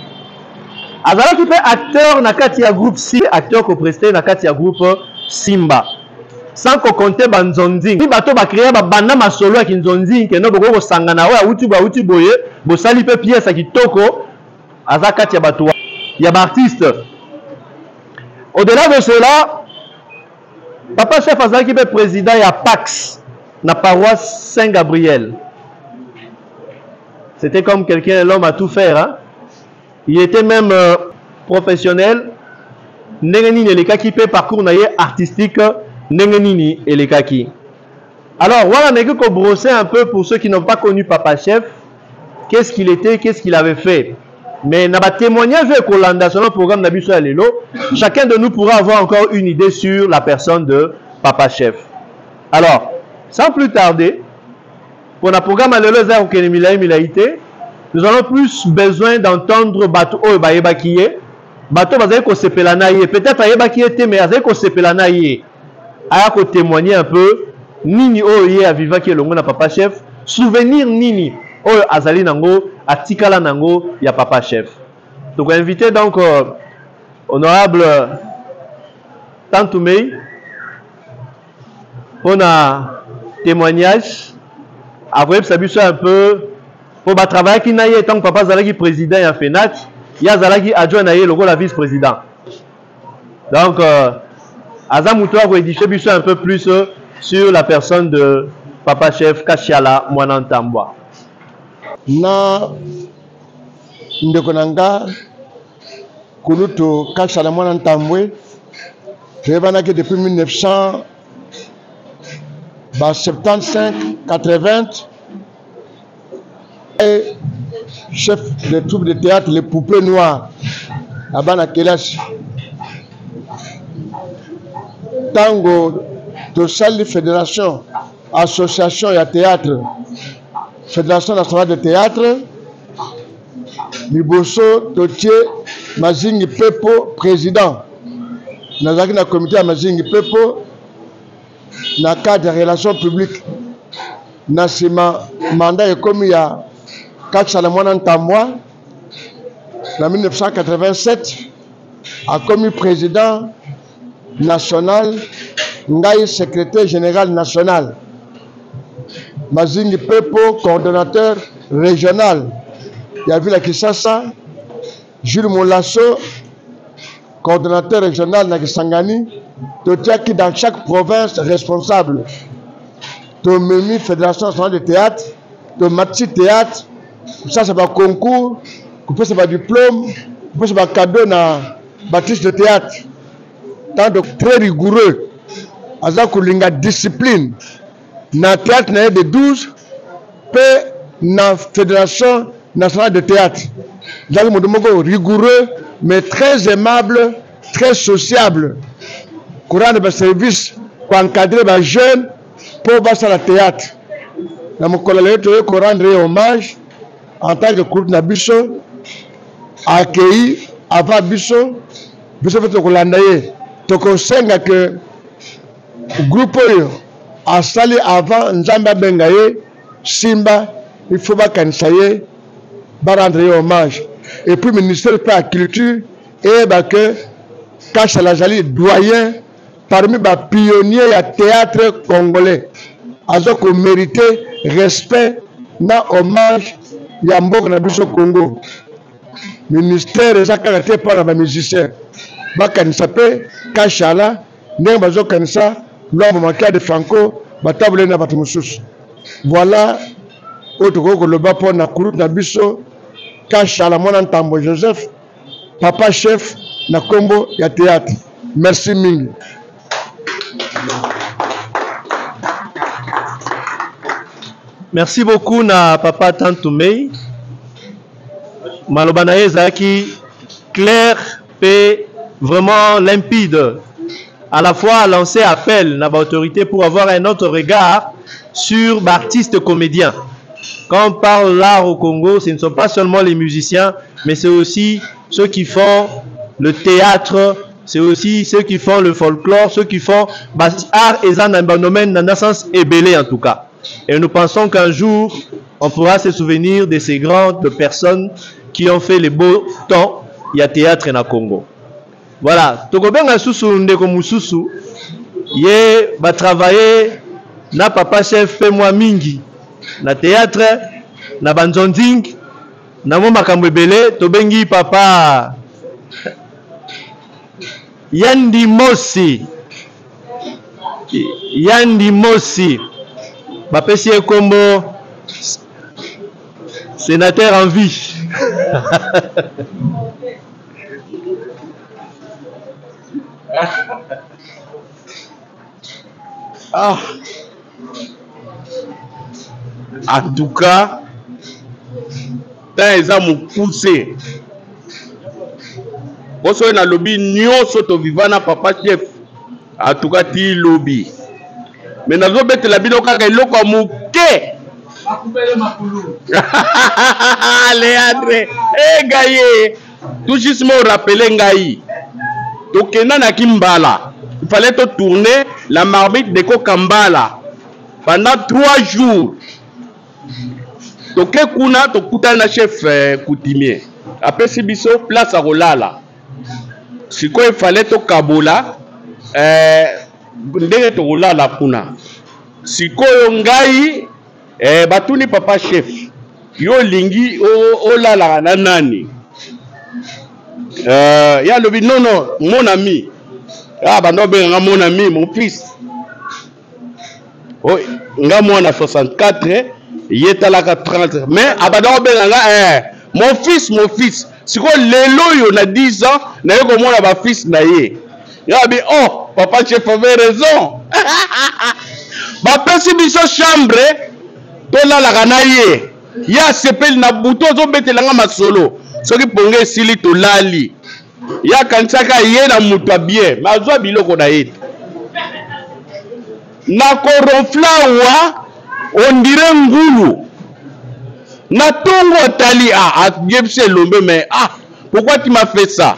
Azalaki fait acteur na katia groupe si acteur ko presté na katia groupe Simba. Sans qu'on compte banzonzi. Ni bato ba créer ba banda masolo ki nzonzi ke no boko sangana wa uti boye, bo sali pe pièce ki toko azakati ya bato. Ya ba artiste. Au-delà de cela, Papa Chef Azalaki fait président ya Pax na paroisse Saint-Gabriel. C'était comme quelqu'un, l'homme à tout faire. Hein? Il était même professionnel. Nengenini elekaki pe parcours naie artistique. Nengenini elekaki. Alors, voilà, on a brosser un peu pour ceux qui n'ont pas connu Papa Chef. Qu'est-ce qu'il était, qu'est-ce qu'il avait fait. Mais dans le témoignage sur le programme d'Abisso Alelo, chacun de nous pourra avoir encore une idée sur la personne de Papa Chef. Alors, sans plus tarder, pour le programme Alelo nous avons plus besoin d'entendre Bato Bayebakiye. Bato Bazeko Sepelanaye. Peut-être Bayebakiye, mais Azeko Sepelanaye. A témoigner un peu. Nini Oye a vivant qui est le monde à Papa Chef. Souvenir Nini. Oye Azali Nango. Atikala Nango. Ya Papa Chef. Donc, invité donc honorable Tantoumei. On a témoignage. Après, ça a un peu. Pour le travail qui n'a tant que Papa Zalagi président et FENAT, il y a Zalagi adjoint le rôle de vice-président. Donc, Azamouto a édifié un peu plus sur la personne de Papa Chef Kashiala Mwanantambwa. Na Ndekonanga Kuluto Kashiala Mwanantambwe, je vais depuis 1975-80 et chef de troupe de théâtre Les Poupées Noires à Banakelas. Tango de salle de fédération, association et théâtre, fédération nationale de théâtre, Liboso Totier Mazingi Pepo, président. Nous avons un comité à Mazingi Pepo, dans le cadre des relations publiques. Dans ce mandat est commis à Katsalamwana Ntambwa, en 1987, a commis président national, Ngaï secrétaire général national, Mazingi Pepo, coordonnateur régional, il y a vu la Kisasa, Jules Moulasso, coordonnateur régional de Kisangani, qui dans chaque province responsable, Tomemi, Fédération nationale de théâtre, Tomati théâtre, ça c'est pas concours, c'est pas diplôme, c'est pas cadeau dans bâtisse de théâtre. Tant de très rigoureux, Aza Kulinga discipline, dans théâtre de 12, puis dans Fédération nationale de théâtre. Dans le rigoureux, mais très aimable, très sociable. Courant de service pour encadrer les jeunes pour passer à théâtre. Dans mon collègue, je vais rendre hommage en tant que groupe Nabiso, accueilli avant Biso, Biso fait que l'andaye. Donc on sait que le groupe a salé avant Nzamba Bengaye, Simba, il faut pas qu'on s'aille, rendre hommage. Et puis le ministère de la Culture, et que Kacha Lazali doyen parmi les pionniers du théâtre congolais. Alors qu'on méritait respect, na hommage, Yambo Nabiso Congo. Ministère des Affaires par les musiciens. Bakanisa pe Kashala, ne bazo kanisa, loi manqué de Franco, batable na batimusus. Voilà, autre que le bas pour na Kourout Nabiso, Kashala Mwanantambo Joseph, Papa Chef, na Kombo ya théâtre. Merci Ming. Merci beaucoup na Papa Tantoumei. Malobanaye Zaki, clair et vraiment limpide. À la fois lancer appel à l'autorité pour avoir un autre regard sur l'artiste comédien. Quand on parle l'art au Congo, ce ne sont pas seulement les musiciens, mais c'est aussi ceux qui font le théâtre, c'est aussi ceux qui font le folklore, ceux qui font art et un domaine dans un sens ébélé en tout cas. Et nous pensons qu'un jour, on pourra se souvenir de ces grandes personnes qui ont fait les beaux temps, il y a théâtre en Congo. Voilà, Tokobenga Susu Ndeko Mususu, ye va travailler na Papa Chef pe moi mingi, na théâtre, na banzonding, na mo makambo ebele, tobengi Papa Yandi Mosi, Yandi Mosi, bapesi kombo Sénateur en vie. Ah. En tout cas, tant ils ont poussé. Parce que dans le lobby, nous sommes vivants na papa chef. En tout cas, ti lobby. Mais nous avons bête la bino kaka iloko muke. Léandre, eh gaye, tout juste me rappeler ngai. Tokena na Kimbala. Il fallait te tourner la marmite de Kokambala pendant 3 jours. Toke kuna tokuta na chef coutumier. Après Sibiso place à Rolala. Si quoi il fallait to Kabola ndenge to Rolala kuna. Si quoi ngai batuni papa chef. Yo lingi o lala na nani. Ya lobi non non mon ami. Ah bah non ben mon ami mon fils. Oh nga mwana 64 yetalaka 30 mais abadon ben nga mon fils si quoi lelo yo na 10 ans na yo ko mona ba fils na ye. Ya bi oh papa chef avait raison. Ba pesi biso chambre to la kana ye. Ya sepel na buto zo betelanga masolo. Soki ponge sili to lali. Ya kansaka ye na mutu bien mazwa biloko na ye na koronflawa on dirait ngulu na tongo tali jebse lombe mais pourquoi tu m'as fait ça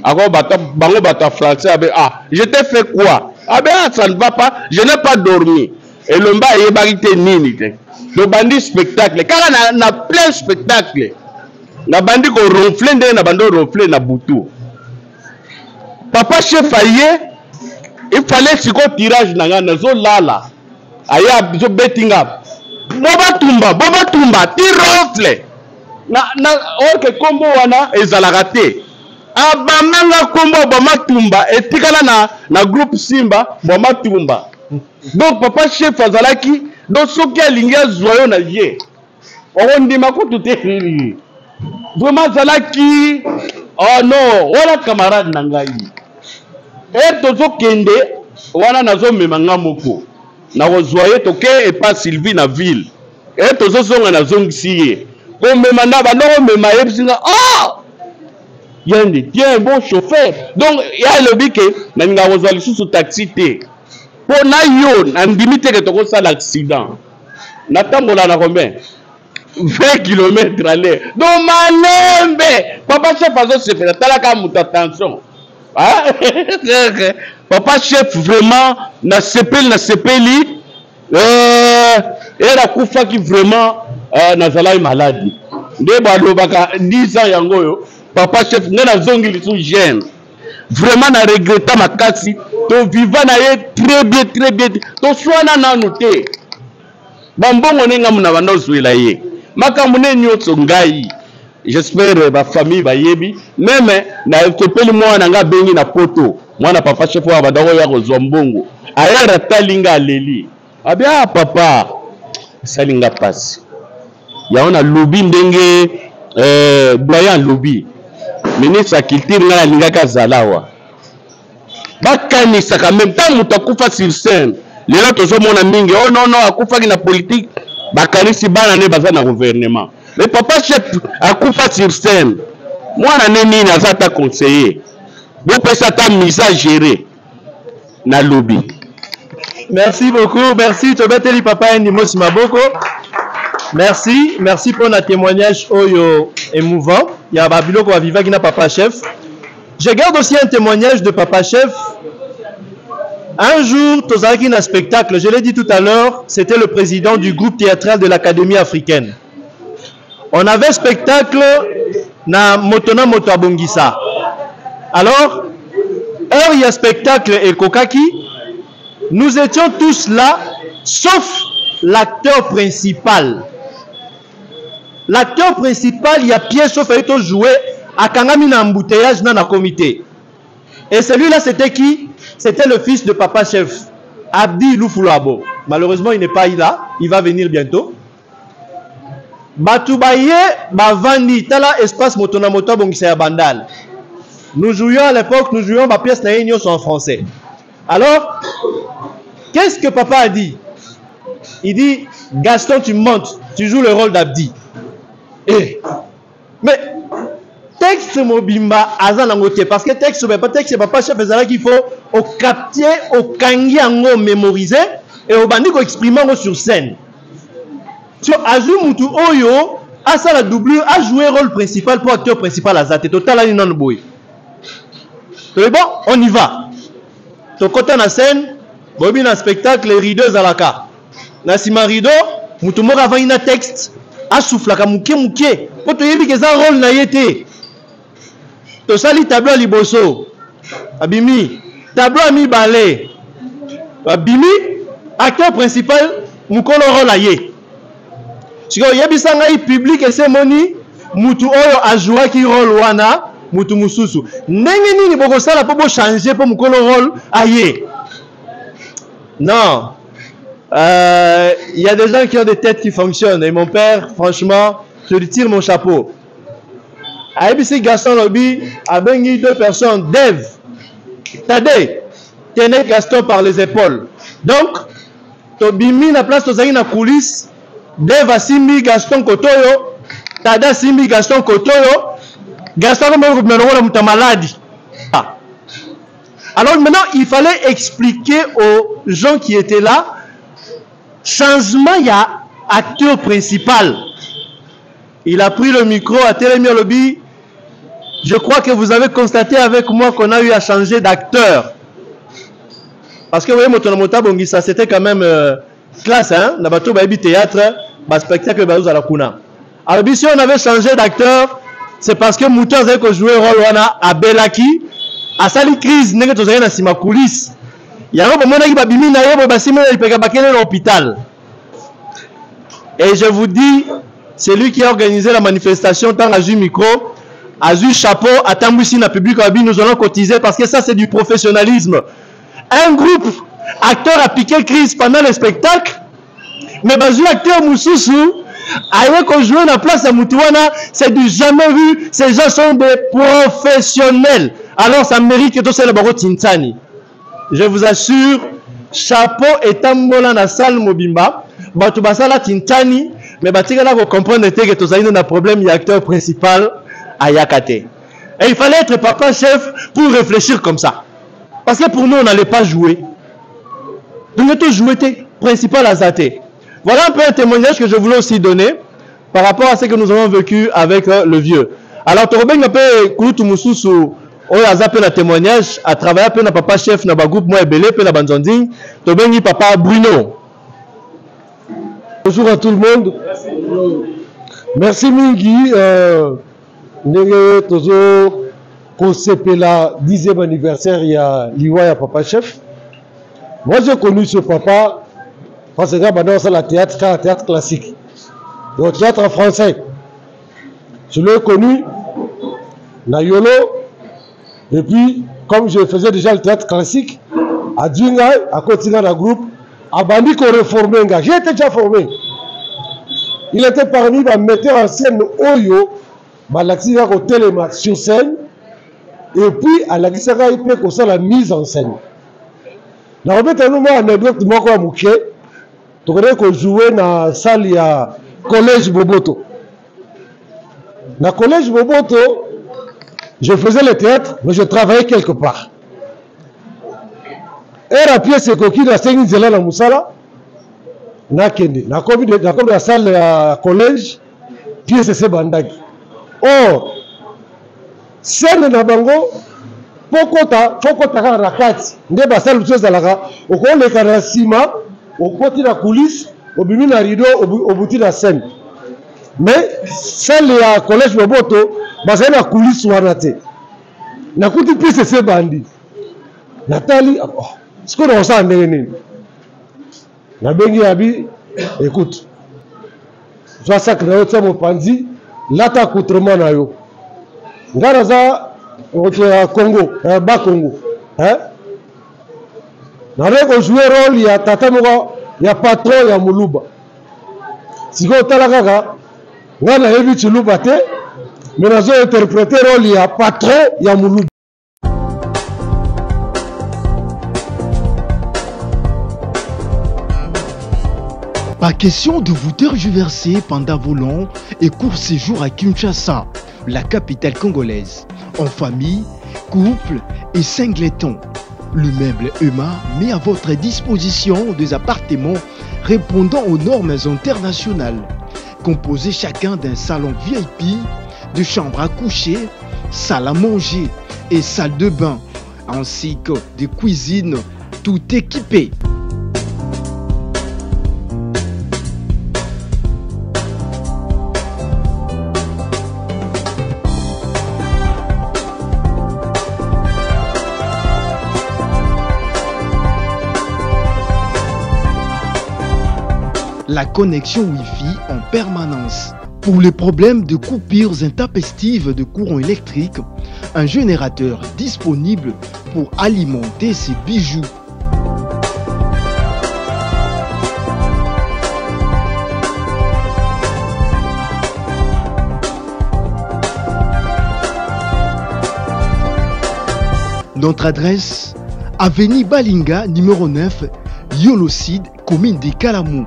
alors bango bata français je t'ai fait quoi ça ne va pas, je n'ai pas dormi et lomba ye barité nini te le bandi spectacle car na plein spectacle na bandi ko ronfler ndenge na bando ronfler na butu papa chef aye il fallait siko tirage na ngana zo lala aya zo betting up boba tumba ti ronfle na oke kombo wana ezalaka te abamanga kombo boma tumba etikala na groupe Simba boma tumba donc papa chef azalaki donc soki alingi azwa yo na ye okondima kutu te vraiment zalaki oh non wala camarade na ngai tozo kende wana nazo memanga moko na kozwaye toke et pas Sylvie na ville tozo zonga na zongisiye ko mema na banoko mema yebsinga yende tiens bon chauffeur donc ya lobike na ninga kozwa lisusu taxi te po na yo na ndimite ke toko sala accident na tambola na combien 20 km à l'heure. Donc, malembe. Papa chef a se fait. T'as la muta attention. Papa chef vraiment na sepeli. Et la koufa qui vraiment na zala maladie. Nde balo baka 10 ans yango. Papa chef na zongi li sou jeune. Vraiment na regretta makasi. To vivant na ye très bien. To soana na noté. Bambongo nenga muna bando zuela ye. Makamune nyoto ngai. J'espère ba famille ba yebi. Même na topeli mwana nga bengi na poto. Mwana papa chef wa badako ya kozwa mbongo. Ayara talinga aleli. Abia papa salinga pasi. Yaona lobi ndenge doyen lobi. Ministre culture nga lingaka zalawa. Bakanisa quand même tant mutakufa sur scène. Lelo tozo mona mingi. Oh non akufa ki na politique. Bakanisi bana ne baza na gouvernement. Mais papa chef akufa sur scène. Mwana neni nazata conseiller. Bo pesa ta mise à gérer na lobby. Merci beaucoup, merci Tobeteli papa Ndimosi Maboko. Merci pour notre témoignage oyo émouvant. Il y a Babiloko va vivre na papa chef. Je garde aussi un témoignage de papa chef. Un jour, Tozaki na spectacle, je l'ai dit tout à l'heure, c'était le président du groupe théâtral de l'Académie africaine. On avait spectacle na Motona Motoabongisa. Alors, il y a spectacle et Kokaki, nous étions tous là, sauf l'acteur principal. L'acteur principal, il y a Pierre Sofaito joué à Kangami na embouteillage dans le comité. Et celui-là, c'était qui? C'était le fils de papa chef, Abdi Loufouabo. Malheureusement, il n'est pas là. Il va venir bientôt. Batoubaye, Bavandi, Tala espace motona moto bongisa ya bandal. Nous jouions à l'époque, nous jouions ma pièce naïnio en français. Alors, qu'est-ce que papa a dit? Il dit, Gaston, tu montes, tu joues le rôle d'Abdi. Eh, mais texte mobimba azan nangote parce que texte c'est papa chef ezala qu'il faut au capter au kangi ango mémoriser et au bandi ko exprimer sur scène. Sur Azou Moutou Oyo a ça la doublure a joué rôle principal pour acteur principal azate total ani nan boy. C'est bon, on y va. To côté na scène, bobi na spectacle les rideaux à la carte. Na sima rideau, Moutou moko avant ina texte a souffla ka muke muke. Pour te yebi que ça rôle na yete. To sali tableau à liboso. Abimi, tableau à mi balé. Abimi, acteur principal, mukolo rôle à ye. Si vous avez un public et c'est moni, Moutou Oyo a joué qui rôle wana, Moutou Moussousou. N'engeni ni boko sala pour changer pour mukolo rôle à ye. Non. Il y a des gens qui ont des têtes qui fonctionnent. Et mon père, franchement, je lui tire mon chapeau. A ABC Gaston Lobby a béni deux personnes, Dev, Tadé, tenait Gaston par les épaules. Donc, Tobimi na place Tozari na coulisse, Dev a Simbi Gaston Kotoyo, Tada Simbi Gaston Kotoyo, Gaston comme maladie. Alors maintenant, il fallait expliquer aux gens qui étaient là, changement, il y a acteur principal. Il a pris le micro à Télémir Lobby. Je crois que vous avez constaté avec moi qu'on a eu à changer d'acteur. Parce que vous voyez, Motonomota Bongisa, c'était quand même classe, hein? Dans le baby théâtre, le spectacle Baouz à la Kuna. Alors, si on avait changé d'acteur, c'est parce que Mouton avait joué le rôle à Belaki, à Sali Crise, n'est-ce que tu as ma coulisse. Il y a un moment où il y a l'hôpital. Et je vous dis, c'est lui qui a organisé la manifestation, tant à eu micro, a eu chapeau, à Tamboussine, à public, nous allons cotiser parce que ça c'est du professionnalisme. Un groupe, acteur a piqué crise pendant le spectacle, mais les acteurs Moussoussou, avec qu'on joue dans la place à Moutouana, c'est du jamais vu, ces gens sont des professionnels. Alors ça mérite que tout ça le barreau Tintani. Je vous assure, chapeau et tambola na salle Mobimba, Batubasala Tintani, mais Batigala vous comprenez que tout ça il y a un problème, il y a acteur principal à Yakate. Et il fallait être papa chef pour réfléchir comme ça. Parce que pour nous, on n'allait pas jouer. Donc, on jouait principal à Zate. Voilà un peu un témoignage que je voulais aussi donner par rapport à ce que nous avons vécu avec le vieux. Alors, tu as peu Koutou Moussoussou, on a zappé un témoignage à travers un papa chef dans le groupe Moi et Belé, puis la Banzonding, tu as papa Bruno. Bonjour à tout le monde. Merci Mingi. Nous toujours concepé la 10e anniversaire, il y a l'Iwaya Papa Chef. Moi j'ai connu ce papa parce que maintenant c'est la théâtre classique. Le théâtre français. Je l'ai connu, Nayolo, et puis comme je faisais déjà le théâtre classique, à Djinga, à continuer dans le groupe, à Bandi qu'on réformé, j'ai été déjà formé. Il était parmi les metteurs en scène Oyo, Malaxi a téléma sur scène, et puis à la Gisaka il peut ça la mise en scène. Dans le moment anecdote moi quoi mouké, tu connais qu'on jouait dans la salle il y a collège Boboto. Dans le collège Boboto, je faisais le théâtre, mais je travaillais quelque part. Et la pièce est coquille dans 5 000 la Moussala, na kende, na comme la salle à collège, pièce c'est bandagi. Or, scène na bango, pokota ka rakati, nde ba salle chose alaka, oko le kana sima, okoti na coulisse, obimi na rideau, obuti na scène. Mais celle ya collège Boboto, ba salle na coulisse wana te. Na kuti pièce c'est bandi. Nathalie, ce qu'on a ça ndenge na bengi abi, écoute. Soit ça que na yote mo pandi. Lata accoutrement na yo. Ngaraza au Congo, bas Congo. Hein? Na reko jouer rôle ya tata moko ya patron ya Muluba. Siko tala kaka Nga nayebi Chiluba te, mais nazo interpréter rôle ya patron ya Muluba. Pas question de vous tergiverser pendant vos longs et courts séjours à Kinshasa, la capitale congolaise. En famille, couple et singleton. Le meuble EMA met à votre disposition des appartements répondant aux normes internationales. Composés chacun d'un salon VIP, de chambres à coucher, salle à manger et salle de bain, ainsi que de cuisine tout équipées. La connexion Wi-Fi en permanence. Pour les problèmes de coupures intempestives de courant électrique, un générateur disponible pour alimenter ces bijoux. Notre adresse, avenue Balinga, numéro 9, Yolocide, commune de Kalamou.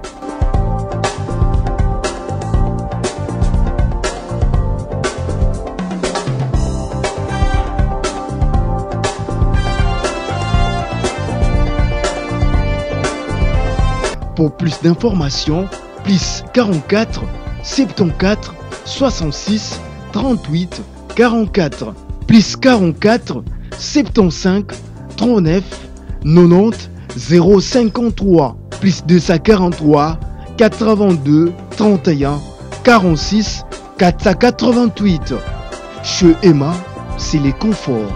Pour plus d'informations, plus 44 74 66 38 44, plus 44 75 39 90 053, plus 243 82 31 46 488. Chez Emma, c'est les conforts.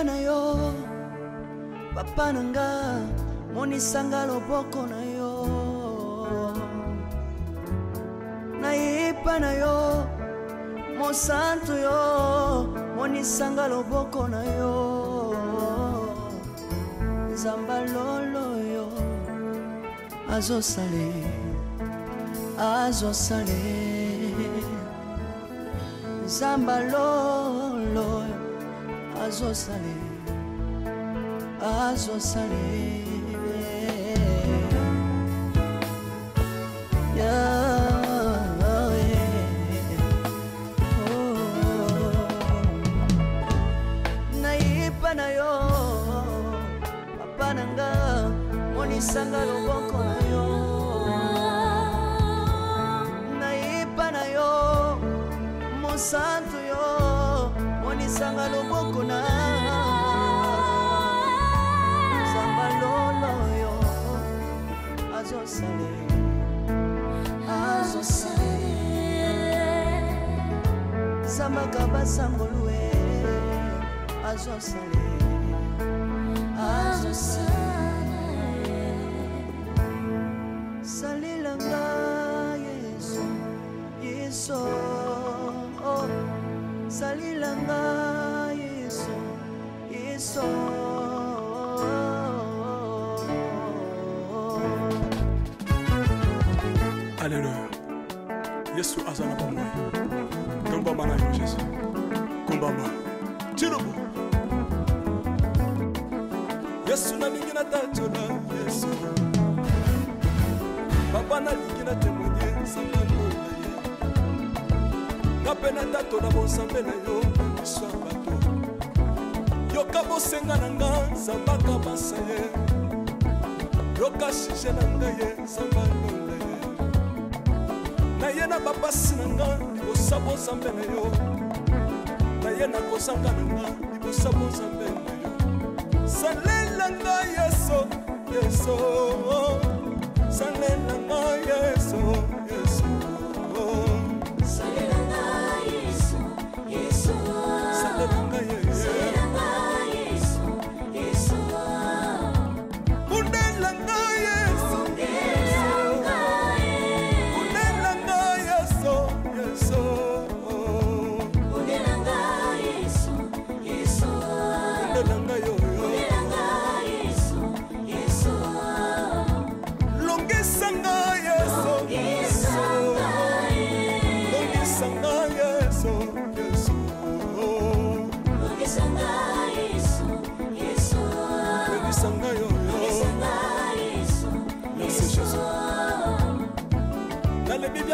na yo papa nanga monisanga loboko na yo nayepa na yo mosantu yo monisanga loboko na yo nzamba lolo yo azosale nzamba lolo azosale nayipa na yo papa nanga monisanga loboko na yo nayipa na yo mosantu yo monisanga loboko na nzamba lolo yo azosale Samaka basangolwe azosale salilanga Yesu Yesu salilanga Yesu Yesu Alléluia Yesu azana pamoja Tomba mana yo Jésus Kumbamba Tirubu Yesu na mingi na tatola Yesu Papa na lingi na témoigner Sambalo na ye Kapena tatola bonsambe na yo Yesu abato Yoka bosenga na nga Zambaka basa ye Yoka shije na nga ye Sambalo na ye Na ye na babasi na nga Bosabo zambe na yo Na ye na kosanga na nga Bosabo zambe na yo Salela nga Yesu Yesu Salela nga Yesu Yesu Salela nga Yesu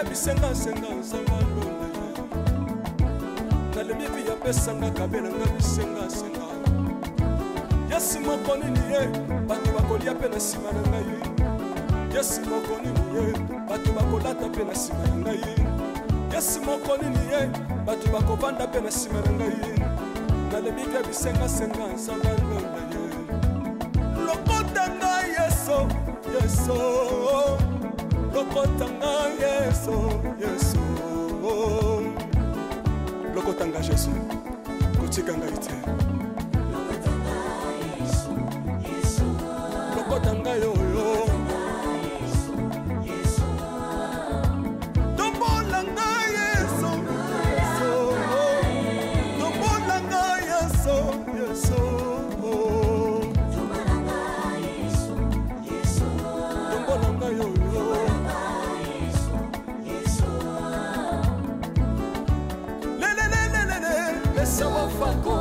bisenga senga nzamba lola nalemi vi ya pesanga kabela nga bisenga senga yesi moko nini ye bato bakolia mpe na nsima na ngai yesi moko nini ye bato bakolata mpe na nsima na ngai yesi moko nini ye bato bakovanda mpe na nsima na ngai nalemi vi ya bisenga senga nzamba lola ye lokota ngai yeso yeso lokotanga yeso yeso lokotanga jesu kotika ngai te lokotanga yoyo tombolanga yeso yeso tombolanga yeso yeso tombolanga yoyo Sawa fako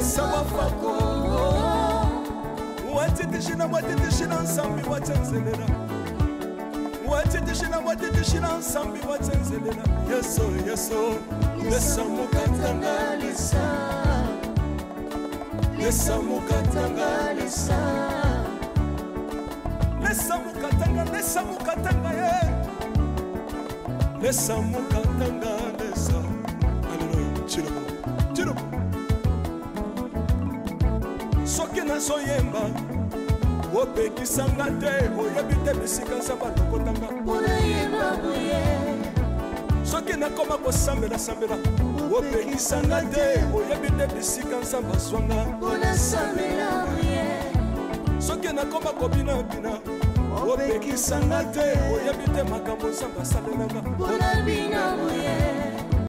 sawa fako watitishina nsambi watenzelela watitishina nsambi watenzelela yeso yeso lesa mukatanga lesa mukatanga lesa mukatanga ye lesa mukatanga lesa aleluya chilobo chilobo soki nazoyemba opekisanga te oyebi te bisika nzambe alokotanga soki nakoma kosambela sambela opekisanga te oyebi te bisika nzambe azwanga soki nakoma kobinabina opekisanga te oyebi te makambo nzambe asalelanga